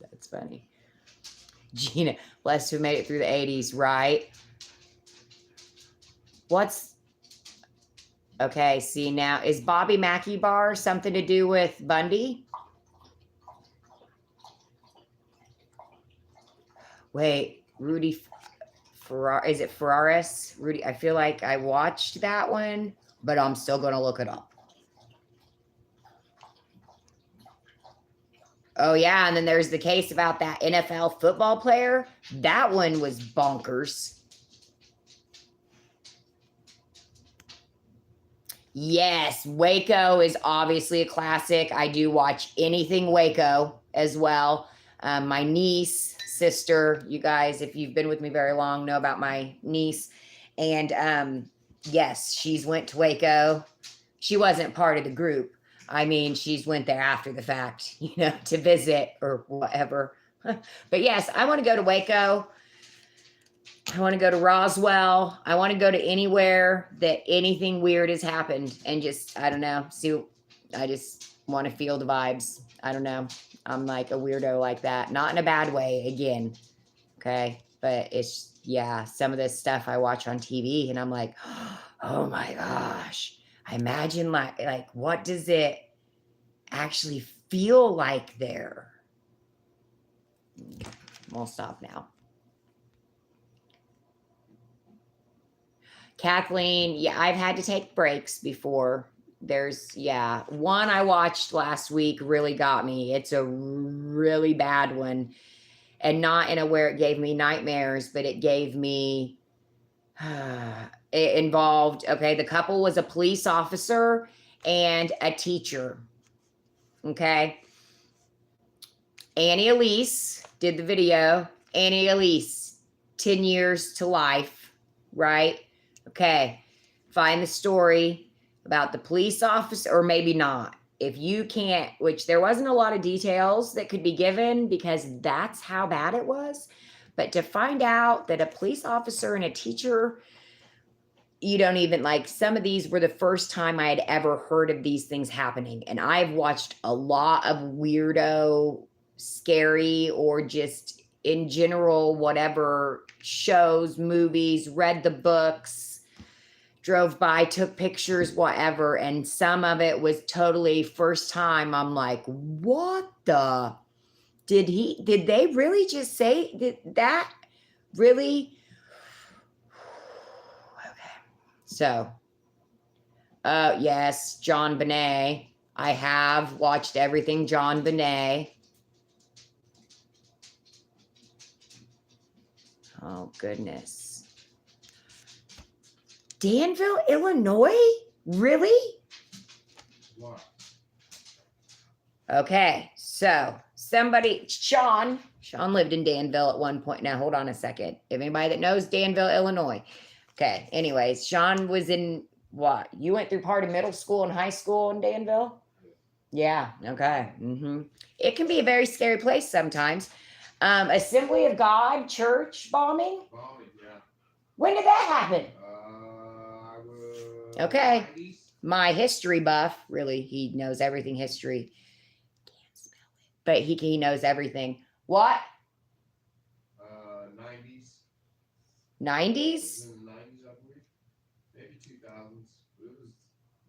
Speaker 1: That's funny. Gina, bless who made it through the 80s, right? Okay, see now, is Bobby Mackey Bar something to do with Bundy? Wait, Rudy is it Ferraris? Rudy, I feel like I watched that one, but I'm still going to look it up. Oh, yeah, and then there's the case about that NFL football player. That one was bonkers. Yes, Waco is obviously a classic. I do watch anything Waco as well. My niece, sister, you guys, if you've been with me very long, know about my niece. And yes, she's went to Waco. She wasn't part of the group. I mean, she's went there after the fact, to visit or whatever. But yes, I want to go to Waco. I want to go to Roswell. I want to go to anywhere that anything weird has happened and just, I don't know, see, I just want to feel the vibes. I don't know. I'm like a weirdo like that. Not in a bad way, again. Okay. But it's, yeah, some of this stuff I watch on TV and I'm like, oh my gosh. I imagine like what does it actually feel like there? We'll stop now. Kathleen, yeah, I've had to take breaks before. One I watched last week really got me. It's a really bad one. And not in a where it gave me nightmares, but it gave me, it involved, okay, the couple was a police officer and a teacher. Okay. Annie Elise did the video. Annie Elise, 10 years to life, right? Okay, find the story about the police officer, or maybe not. If you can't, which there wasn't a lot of details that could be given because that's how bad it was. But to find out that a police officer and a teacher, you don't even like, some of these were the first time I had ever heard of these things happening. And I've watched a lot of weirdo, scary, or just in general, whatever shows, movies, read the books, drove by, took pictures, whatever. And some of it was totally first time. I'm like, what the, did they really just say that really? Okay. So, yes, John Bonet. I have watched everything John Bonet. Oh, goodness. Danville, Illinois? Really?
Speaker 2: What?
Speaker 1: Okay, so Sean lived in Danville at one point. Now, hold on a second. If anybody that knows Danville, Illinois. Okay, anyways, Sean was in what? You went through part of middle school and high school in Danville? Yeah, okay. It can be a very scary place sometimes. Assembly of God church bombing?
Speaker 2: Bombing, yeah.
Speaker 1: When did that happen? Okay.
Speaker 2: 90s?
Speaker 1: My history buff, really, he knows everything history. Can't spell it. But he knows everything. What?
Speaker 2: 90s.
Speaker 1: 90s?
Speaker 2: In the 90s, I believe. Maybe 2000s. It was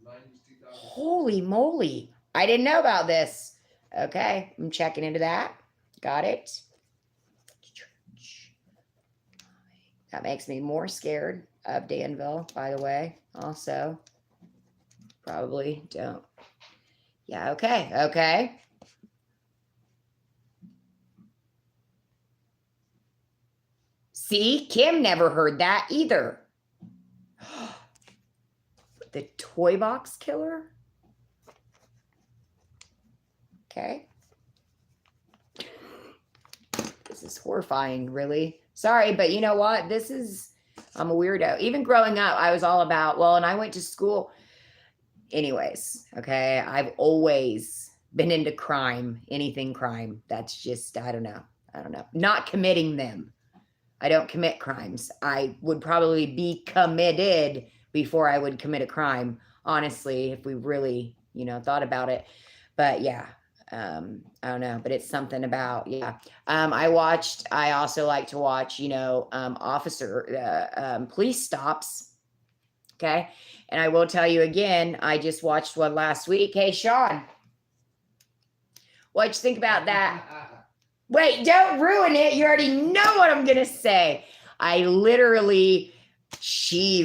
Speaker 2: 90s, 2000s.
Speaker 1: Holy moly. I didn't know about this. Okay, I'm checking into that. Got it. That makes me more scared of Danville, by the way. Also, probably don't. Yeah, okay. See, Kim never heard that either. The toy box killer? Okay. This is horrifying, really. Sorry, but you know what? I'm a weirdo. Even growing up, I was all about, and I went to school. Anyways, okay, I've always been into crime, anything crime. That's just, I don't know. Not committing them. I don't commit crimes. I would probably be committed before I would commit a crime, honestly, if we really, thought about it. But yeah, I don't know, but it's something about, yeah. I also like to watch, police stops. Okay. And I will tell you again, I just watched one last week. Hey, Sean, what'd you think about that? Wait, don't ruin it. You already know what I'm going to say. She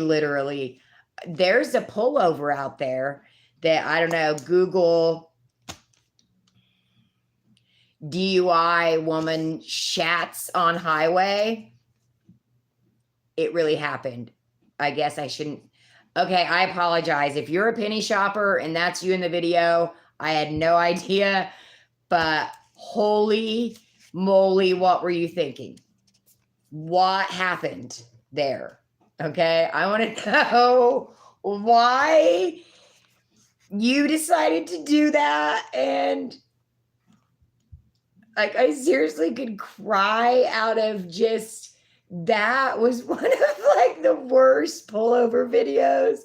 Speaker 1: literally, there's a pullover out there that, I don't know, Google DUI woman shats on highway. It really happened. I guess I shouldn't. Okay, I apologize. If you're a penny shopper and that's you in the video, I had no idea, but holy moly, what were you thinking? What happened there? Okay, I want to know why you decided to do that. And like, I seriously could cry out of just that. Was one of like the worst pullover videos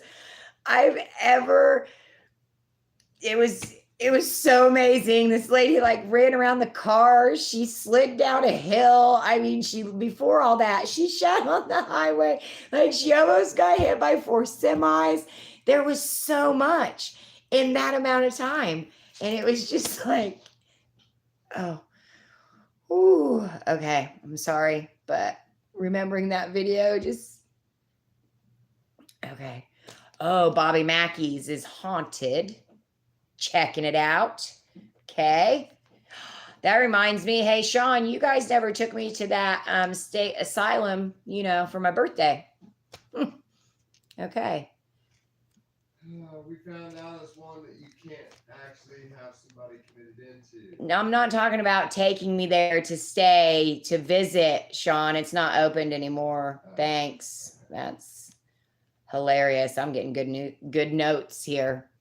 Speaker 1: I've ever. It was so amazing. This lady like ran around the car. She slid down a hill. I mean, before all that, she shot on the highway. Like, she almost got hit by 4 semis. There was so much in that amount of time. And it was just like, oh, ooh, okay. I'm sorry, but remembering that video just, okay. Oh, Bobby Mackey's is haunted. Checking it out. Okay. That reminds me, hey, Sean, you guys never took me to that state asylum, for my birthday. Okay.
Speaker 2: We found out it's one that you can't actually have somebody committed into.
Speaker 1: No, I'm not talking about taking me there to stay, to visit, Sean. It's not opened anymore. Thanks. That's hilarious. I'm getting good notes here.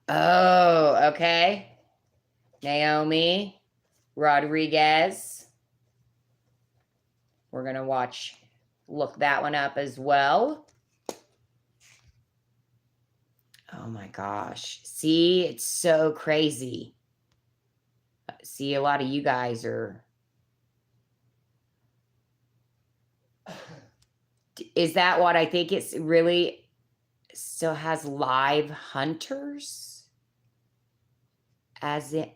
Speaker 1: Oh, okay. Naomi Rodriguez. We're going to look that one up as well. Oh my gosh. See, it's so crazy. See, a lot of you guys are. Is that what I think it's really still has live hunters? As it.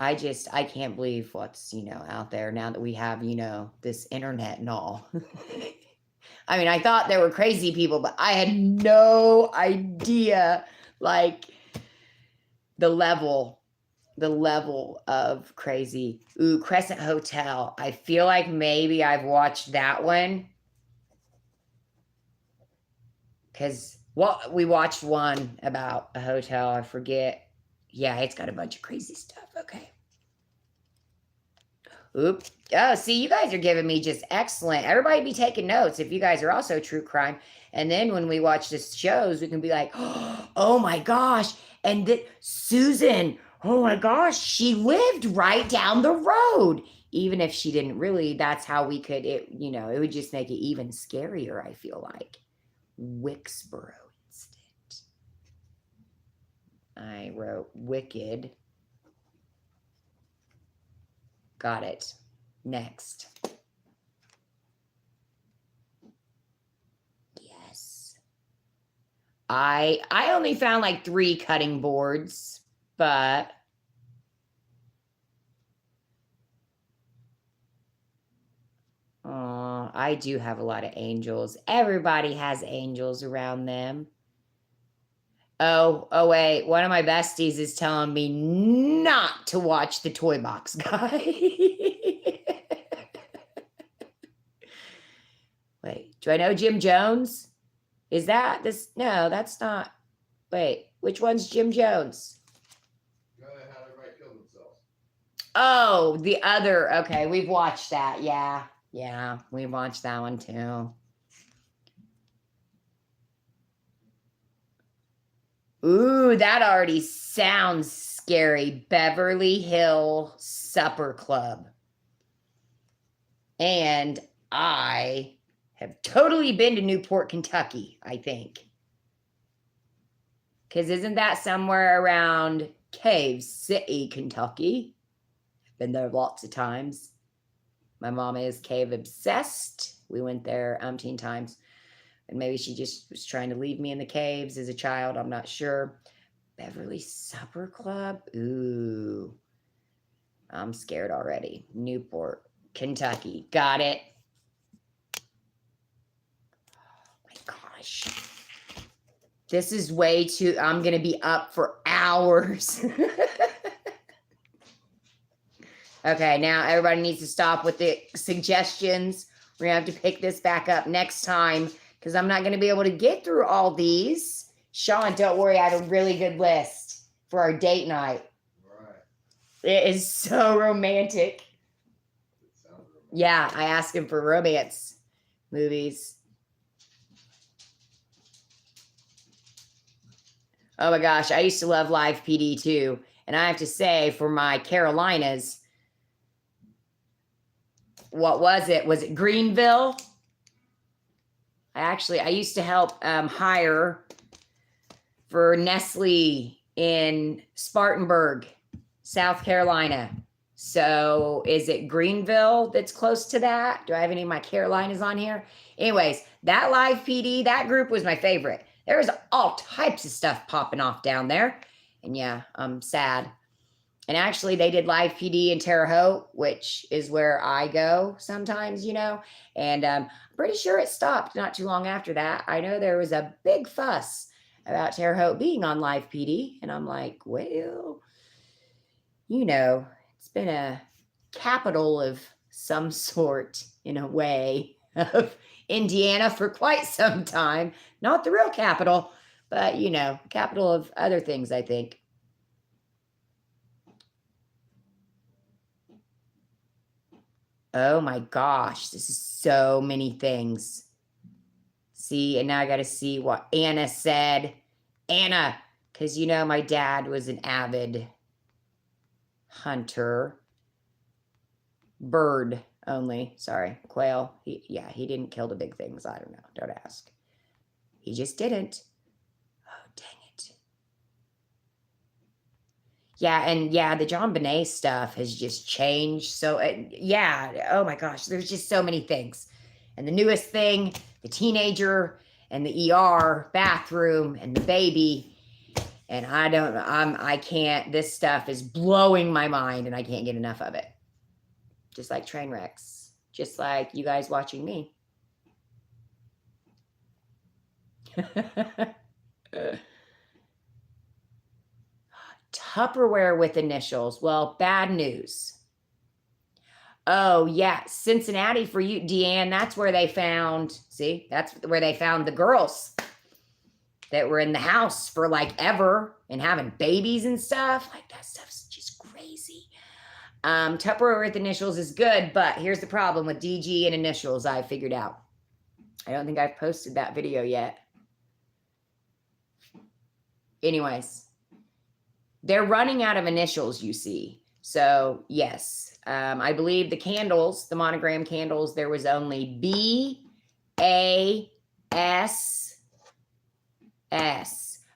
Speaker 1: Okay. I can't believe what's, out there now that we have, this internet and all. I mean, I thought there were crazy people, but I had no idea, like, the level of crazy. Ooh, Crescent Hotel. I feel like maybe I've watched that one. Because, we watched one about a hotel. I forget. Yeah, it's got a bunch of crazy stuff. Okay. Oop. Oh, see, you guys are giving me just excellent. Everybody be taking notes if you guys are also true crime. And then when we watch the shows, we can be like, oh my gosh. And Susan, oh my gosh, she lived right down the road. Even if she didn't really, that's how we could, it would just make it even scarier, I feel like. Wicksboro incident. I wrote wicked. Got it. Next. Yes. I only found like 3 cutting boards, but I do have a lot of angels. Everybody has angels around them. Oh, wait. One of my besties is telling me not to watch the toy box guy. Wait, do I know Jim Jones? Is that this? No, that's not. Wait, which one's Jim Jones?
Speaker 2: How everybody killed themselves.
Speaker 1: Oh, the other. Okay, we've watched that. Yeah, we watched that one too. Ooh, that already sounds scary. Beverly Hill Supper Club. And I have totally been to Newport, Kentucky, I think. Because isn't that somewhere around Cave City, Kentucky? I've been there lots of times. My mom is cave obsessed. We went there umpteen times. And maybe she just was trying to leave me in the caves as a child. I'm not sure. Beverly Supper Club? Ooh. I'm scared already. Newport, Kentucky. Got it. Oh my gosh. This is way too... I'm going to be up for hours. Okay, now everybody needs to stop with the suggestions. We're going to have to pick this back up next time because I'm not going to be able to get through all these. Sean, don't worry. I have a really good list. for our date night.
Speaker 2: Right.
Speaker 1: It is so romantic.
Speaker 2: It sounds romantic.
Speaker 1: Yeah, I asked him for romance movies. Oh my gosh, I used to love Live PD too. And I have to say, for my Carolinas, what was it? Was it Greenville? I used to help hire for Nestle in Spartanburg, South Carolina. So is it Greenville that's close to that? Do I have any of my Carolinas on here? Anyways, that Live PD, that group was my favorite. There was all types of stuff popping off down there. And yeah, I'm sad. And actually, they did Live PD in Terre Haute, which is where I go sometimes, And I'm pretty sure it stopped not too long after that. I know there was a big fuss about Terre Haute being on Live PD. And I'm like, well, it's been a capital of some sort, in a way, of Indiana for quite some time. Not the real capital, but, capital of other things, I think. Oh my gosh, this is so many things. See, and now I got to see what Anna said. Anna, because my dad was an avid hunter. Bird only, sorry, quail. He didn't kill the big things. I don't know, don't ask. He just didn't. Oh, dang it. Yeah, and the John Bonet stuff has just changed. So, oh my gosh, there's just so many things. And the newest thing, the teenager and the ER bathroom and the baby. And I can't, this stuff is blowing my mind and I can't get enough of it. Just like train wrecks, just like you guys watching me. Tupperware with initials. Well, bad news. Oh, yeah. Cincinnati for you, Deanne. That's where they found, that's where they found the girls that were in the house for like ever and having babies and stuff. Like that stuff's just crazy. Tupperware with initials is good, but here's the problem with DG and initials I figured out. I don't think I've posted that video yet. Anyways. They're running out of initials, you see. So, yes, I believe the candles, the monogram candles, there was only B-A-S-S.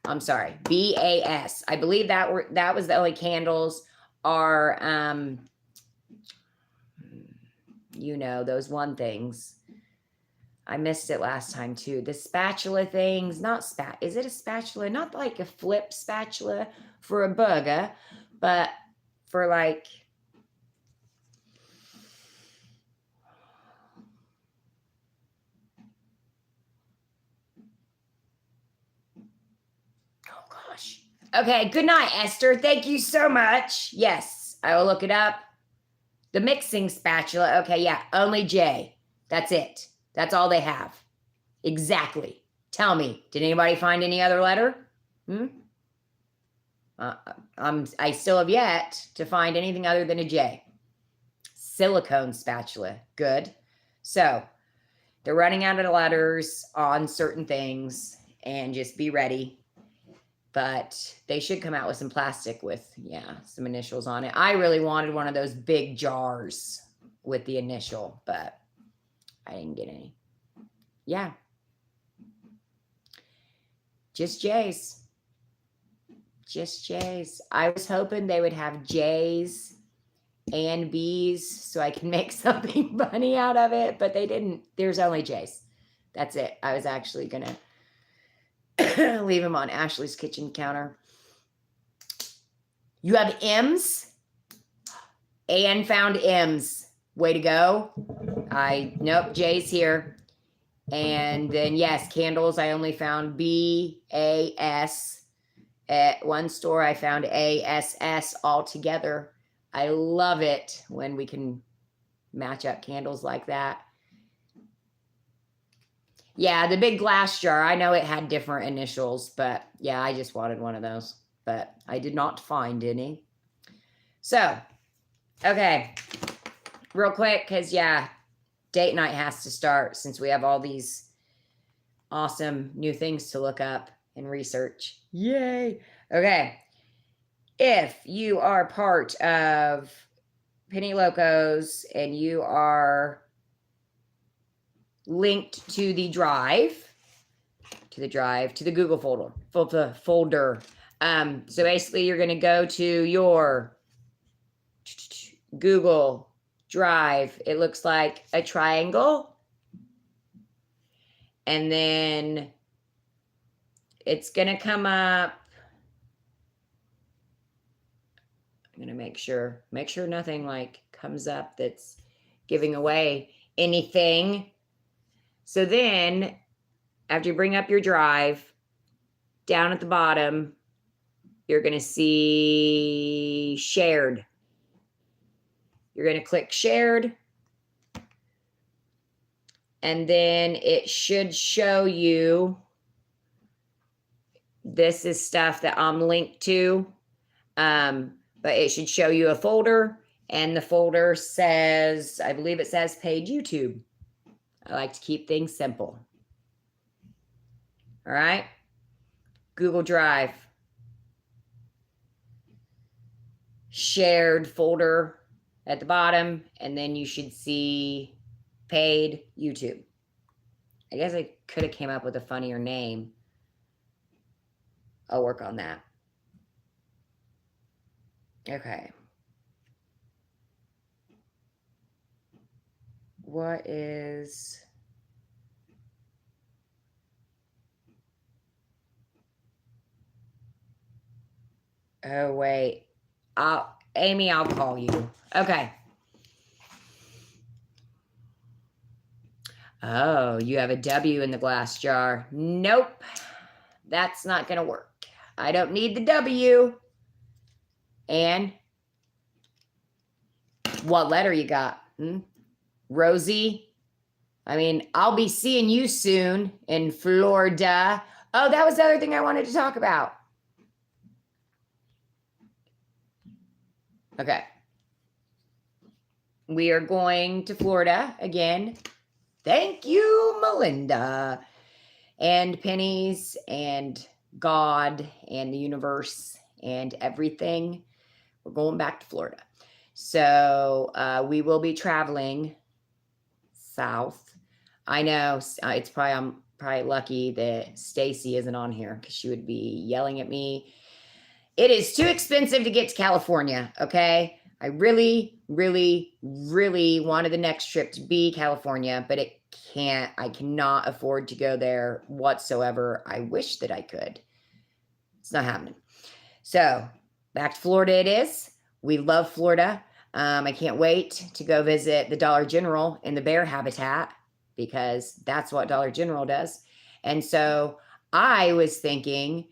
Speaker 1: I'm sorry, B-A-S. I believe that was the only candles are, those one things. I missed it last time too. The spatula things, is it a spatula? Not like a flip spatula for a burger, but for like, oh gosh. Okay, good night, Esther. Thank you so much. Yes, I will look it up. The mixing spatula. Okay, yeah, only J. That's it. That's all they have. Exactly. Tell me, did anybody find any other letter? I still have yet to find anything other than a J. Silicone spatula. Good. So they're running out of letters on certain things, and just be ready. But they should come out with some plastic with, some initials on it. I really wanted one of those big jars with the initial, but I didn't get any. Yeah. Just J's. Just J's. I was hoping they would have J's and B's so I can make something funny out of it, but they didn't. There's only J's. That's it. I was actually going to leave them on Ashley's kitchen counter. You have M's? Anne found M's. Way to go. Nope, J's here. And then, yes, candles, I only found B-A-S. At one store, I found A-S-S all together. I love it when we can match up candles like that. Yeah, the big glass jar, I know it had different initials, but yeah, I just wanted one of those. but I did not find any. So, okay, real quick, because yeah, date night has to start since we have all these awesome new things to look up and research. Yay. Okay. If you are part of Penny Locos and you are linked to the Google folder. So basically you're going to go to your Google Drive. It looks like a triangle. And then it's going to come up. I'm going to make sure nothing like comes up that's giving away anything. So then after you bring up your drive, down at the bottom, you're going to see shared. You're going to click shared. And then it should show you, this is stuff that I'm linked to. But it should show you a folder. And the folder says, I believe it says Paid YouTube. I like to keep things simple. All right. Google Drive. Shared folder at the bottom. And then you should see Paid YouTube. I guess I could have came up with a funnier name. I'll work on that. Okay. What is... Oh, wait. Amy, I'll call you. Okay. Oh, you have a W in the glass jar. Nope. That's not going to work. I don't need the W. And what letter you got? Rosie? I mean, I'll be seeing you soon in Florida. Oh, that was the other thing I wanted to talk about. Okay. We are going to Florida again. Thank you, Melinda. And Pennies and God and the universe and everything. We're going back to Florida. So we will be traveling south. I know it's probably, I'm probably lucky that Stacy isn't on here because she would be yelling at me. It is too expensive to get to California, okay? I really, really, really wanted the next trip to be California, but I cannot afford to go there whatsoever. I wish that I could. It's not happening. So back to Florida it is. We love Florida. I can't wait to go visit the Dollar General in the bear habitat because that's what Dollar General does. And so I was thinking,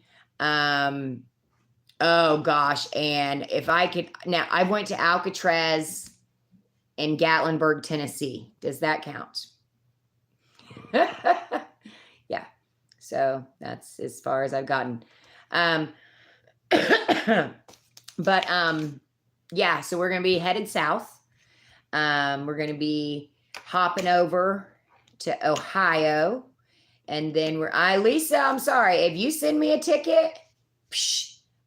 Speaker 1: oh gosh, and if I could, now I went to Alcatraz in Gatlinburg, Tennessee. Does that count? Yeah. So that's as far as I've gotten. But yeah, so we're going to be headed south. We're going to be hopping over to Ohio. And then Lisa, I'm sorry. If you send me a ticket,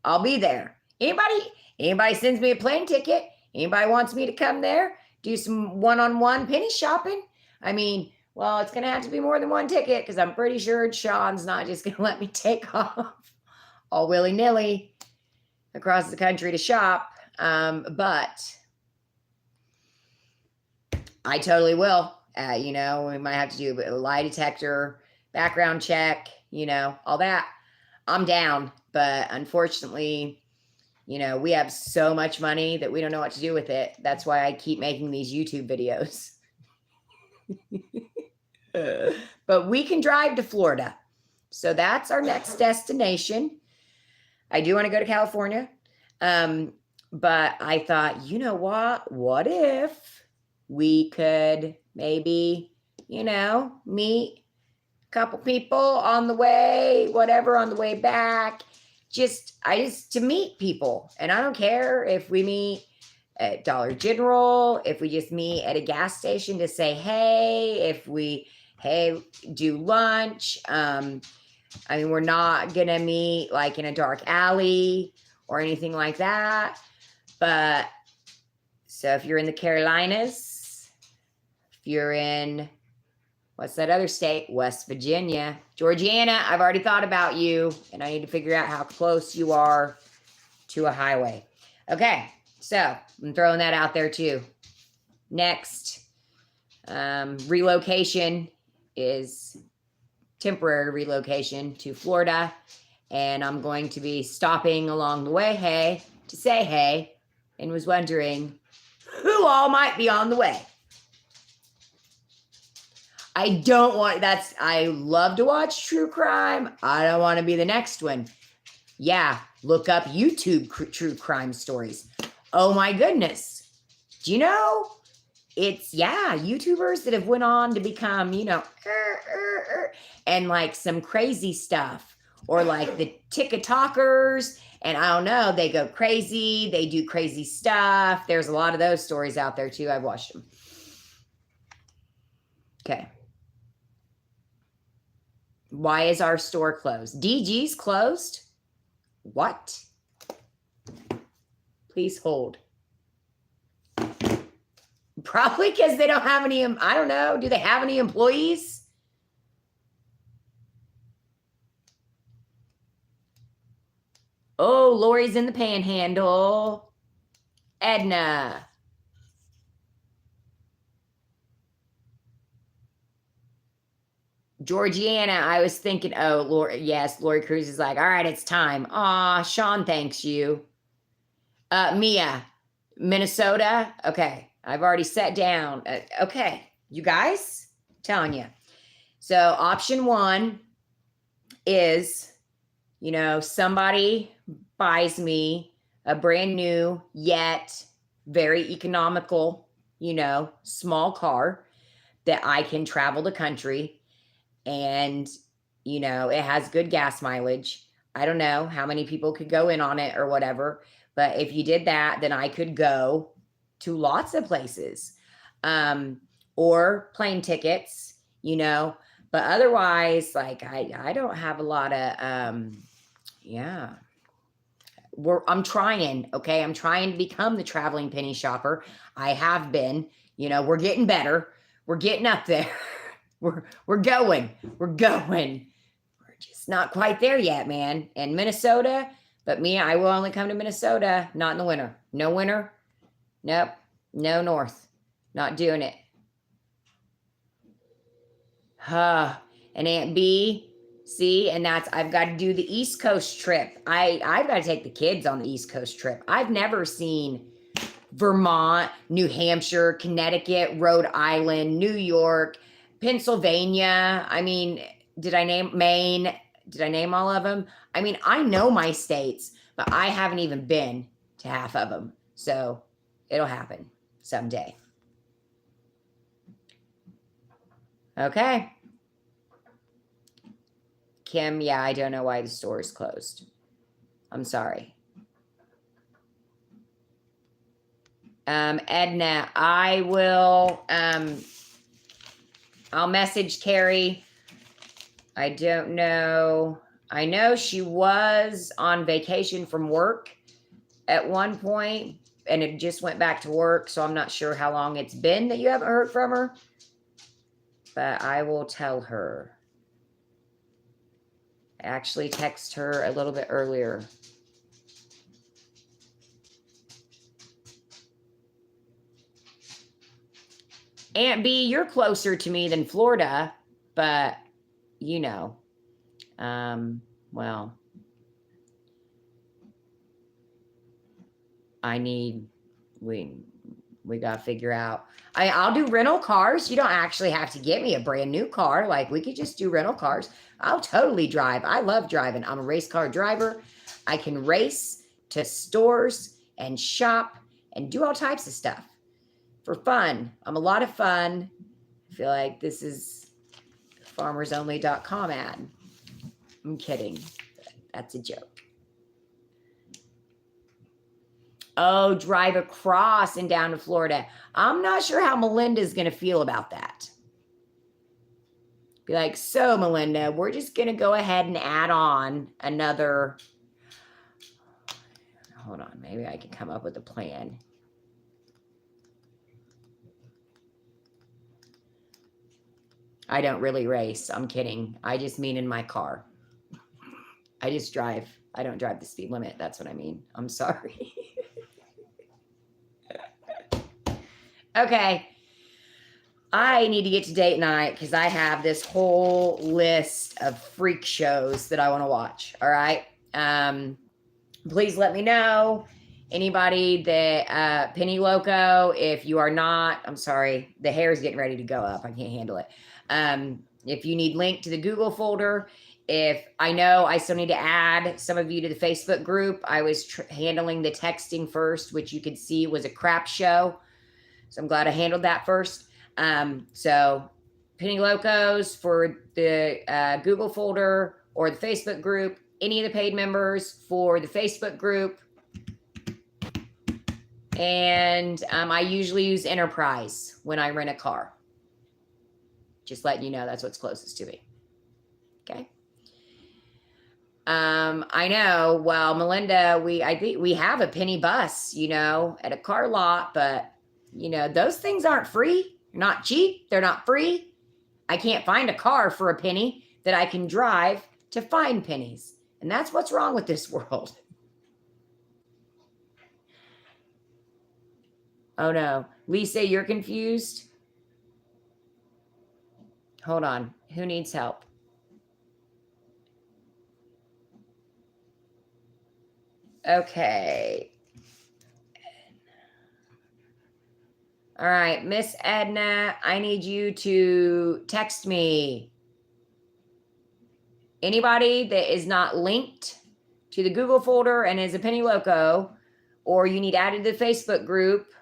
Speaker 1: I'll be there. Anybody sends me a plane ticket, anybody wants me to come there, do some one-on-one penny shopping. I mean, well, it's going to have to be more than one ticket because I'm pretty sure Sean's not just going to let me take off all willy-nilly across the country to shop. But I totally will. We might have to do a lie detector, background check, all that. I'm down. But unfortunately, we have so much money that we don't know what to do with it. That's why I keep making these YouTube videos. But we can drive to Florida. So that's our next destination. I do want to go to California. But I thought, you know what if we could maybe, meet a couple people on the way, on the way back, to meet people. And I don't care if we meet at Dollar General, if we just meet at a gas station to say, hey, if we, hey, do lunch. I mean, we're not going to meet like in a dark alley or anything like that. But so if you're in the Carolinas, if you're in, what's that other state? West Virginia, Georgiana, I've already thought about you and I need to figure out how close you are to a highway. Okay, so I'm throwing that out there too. Next, relocation is temporary relocation to Florida. And I'm going to be stopping along the way, hey, to say hey, and was wondering who all might be on the way. I love to watch true crime. I don't want to be the next one. Yeah, look up YouTube true crime stories. Oh my goodness. Do you know? It's, yeah, YouTubers that have went on to become, and like some crazy stuff. Or like the TikTokers, and I don't know, they go crazy. They do crazy stuff. There's a lot of those stories out there too. I've watched them. Okay. Why is our store closed? DG's closed? What? Please hold. Probably because they don't have any, I don't know. Do they have any employees? Oh, Lori's in the Panhandle. Edna. Georgiana, I was thinking, oh, Lori, yes, Lori Cruz is like, all right, it's time. Aw, Sean thanks you. Mia, Minnesota. Okay, I've already sat down. Okay, you guys, I'm telling you. So option one is, somebody buys me a brand new yet very economical, small car that I can travel the country. And, it has good gas mileage. I don't know how many people could go in on it or whatever. But if you did that, then I could go to lots of places, or plane tickets, but otherwise, like I don't have a lot of, yeah. I'm trying, okay? I'm trying to become the traveling penny shopper. I have been, we're getting better. We're getting up there. We're going. We're just not quite there yet, man. And Minnesota, but me, I will only come to Minnesota, not in the winter. No winter. Nope. No north. Not doing it. And Aunt B, see, and I've got to do the East Coast trip. I've got to take the kids on the East Coast trip. I've never seen Vermont, New Hampshire, Connecticut, Rhode Island, New York, Pennsylvania. I mean, did I name Maine? Did I name all of them? I mean, I know my states, but I haven't even been to half of them. So it'll happen someday. Okay. Kim, yeah, I don't know why the store is closed. I'm sorry. Edna, I will, I'll message Carrie. I don't know. I know she was on vacation from work at one point and it just went back to work. So I'm not sure how long it's been that you haven't heard from her, but I will tell her. I actually texted her a little bit earlier. Aunt B, you're closer to me than Florida, but well, we got to figure out. I'll do rental cars. You don't actually have to get me a brand new car. Like we could just do rental cars. I'll totally drive. I love driving. I'm a race car driver. I can race to stores and shop and do all types of stuff for fun. I'm a lot of fun. I feel like this is farmersonly.com ad. I'm kidding. That's a joke. Oh, drive across and down to Florida. I'm not sure how Melinda's going to feel about that. Be like, so Melinda, we're just going to go ahead and add on another. Hold on, maybe I can come up with a plan. I don't really race. I'm kidding. I just mean in my car. I just drive. I don't drive the speed limit. That's what I mean. I'm sorry. Okay. I need to get to date night because I have this whole list of freak shows that I want to watch. All right. Please let me know. Anybody that Penny Loco, if you are not, I'm sorry, the hair is getting ready to go up. I can't handle it. If you need link to the Google folder, if I know I still need to add some of you to the Facebook group, I was handling the texting first, which you could see was a crap show. So I'm glad I handled that first. So Penny Locos for the Google folder or the Facebook group, any of the paid members for the Facebook group. And I usually use Enterprise when I rent a car. Just letting you know that's what's closest to me. Okay. I know. Well, Melinda, I think we have a penny bus, at a car lot, but those things aren't free. They're not cheap. They're not free. I can't find a car for a penny that I can drive to find pennies. And that's what's wrong with this world. Oh no. Lisa, you're confused? Hold on. Who needs help? Okay. All right, Miss Edna, I need you to text me. Anybody that is not linked to the Google folder and is a Penny Loco, or you need added to the Facebook group,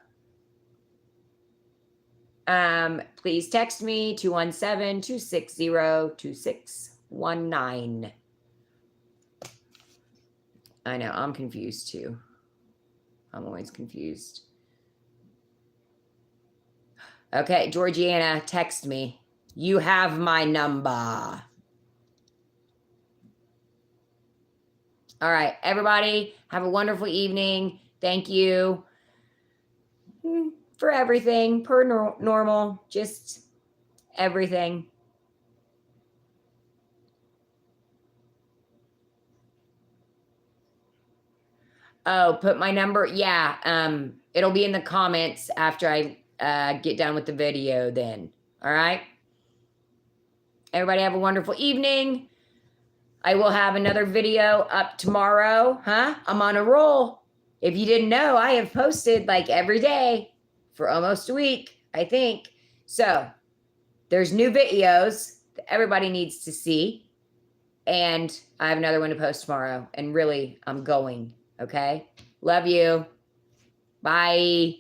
Speaker 1: please text me 217-260-2619. I know, I'm confused too. I'm always confused. Okay, Georgiana, text me. You have my number. All right, everybody, have a wonderful evening. Thank you for everything, per normal, just everything. Oh, put my number. Yeah, it'll be in the comments after I get done with the video then. All right. Everybody have a wonderful evening. I will have another video up tomorrow. I'm on a roll. If you didn't know, I have posted like every day for almost a week, I think. So there's new videos that everybody needs to see. And I have another one to post tomorrow. And really, I'm going. Okay. Love you. Bye.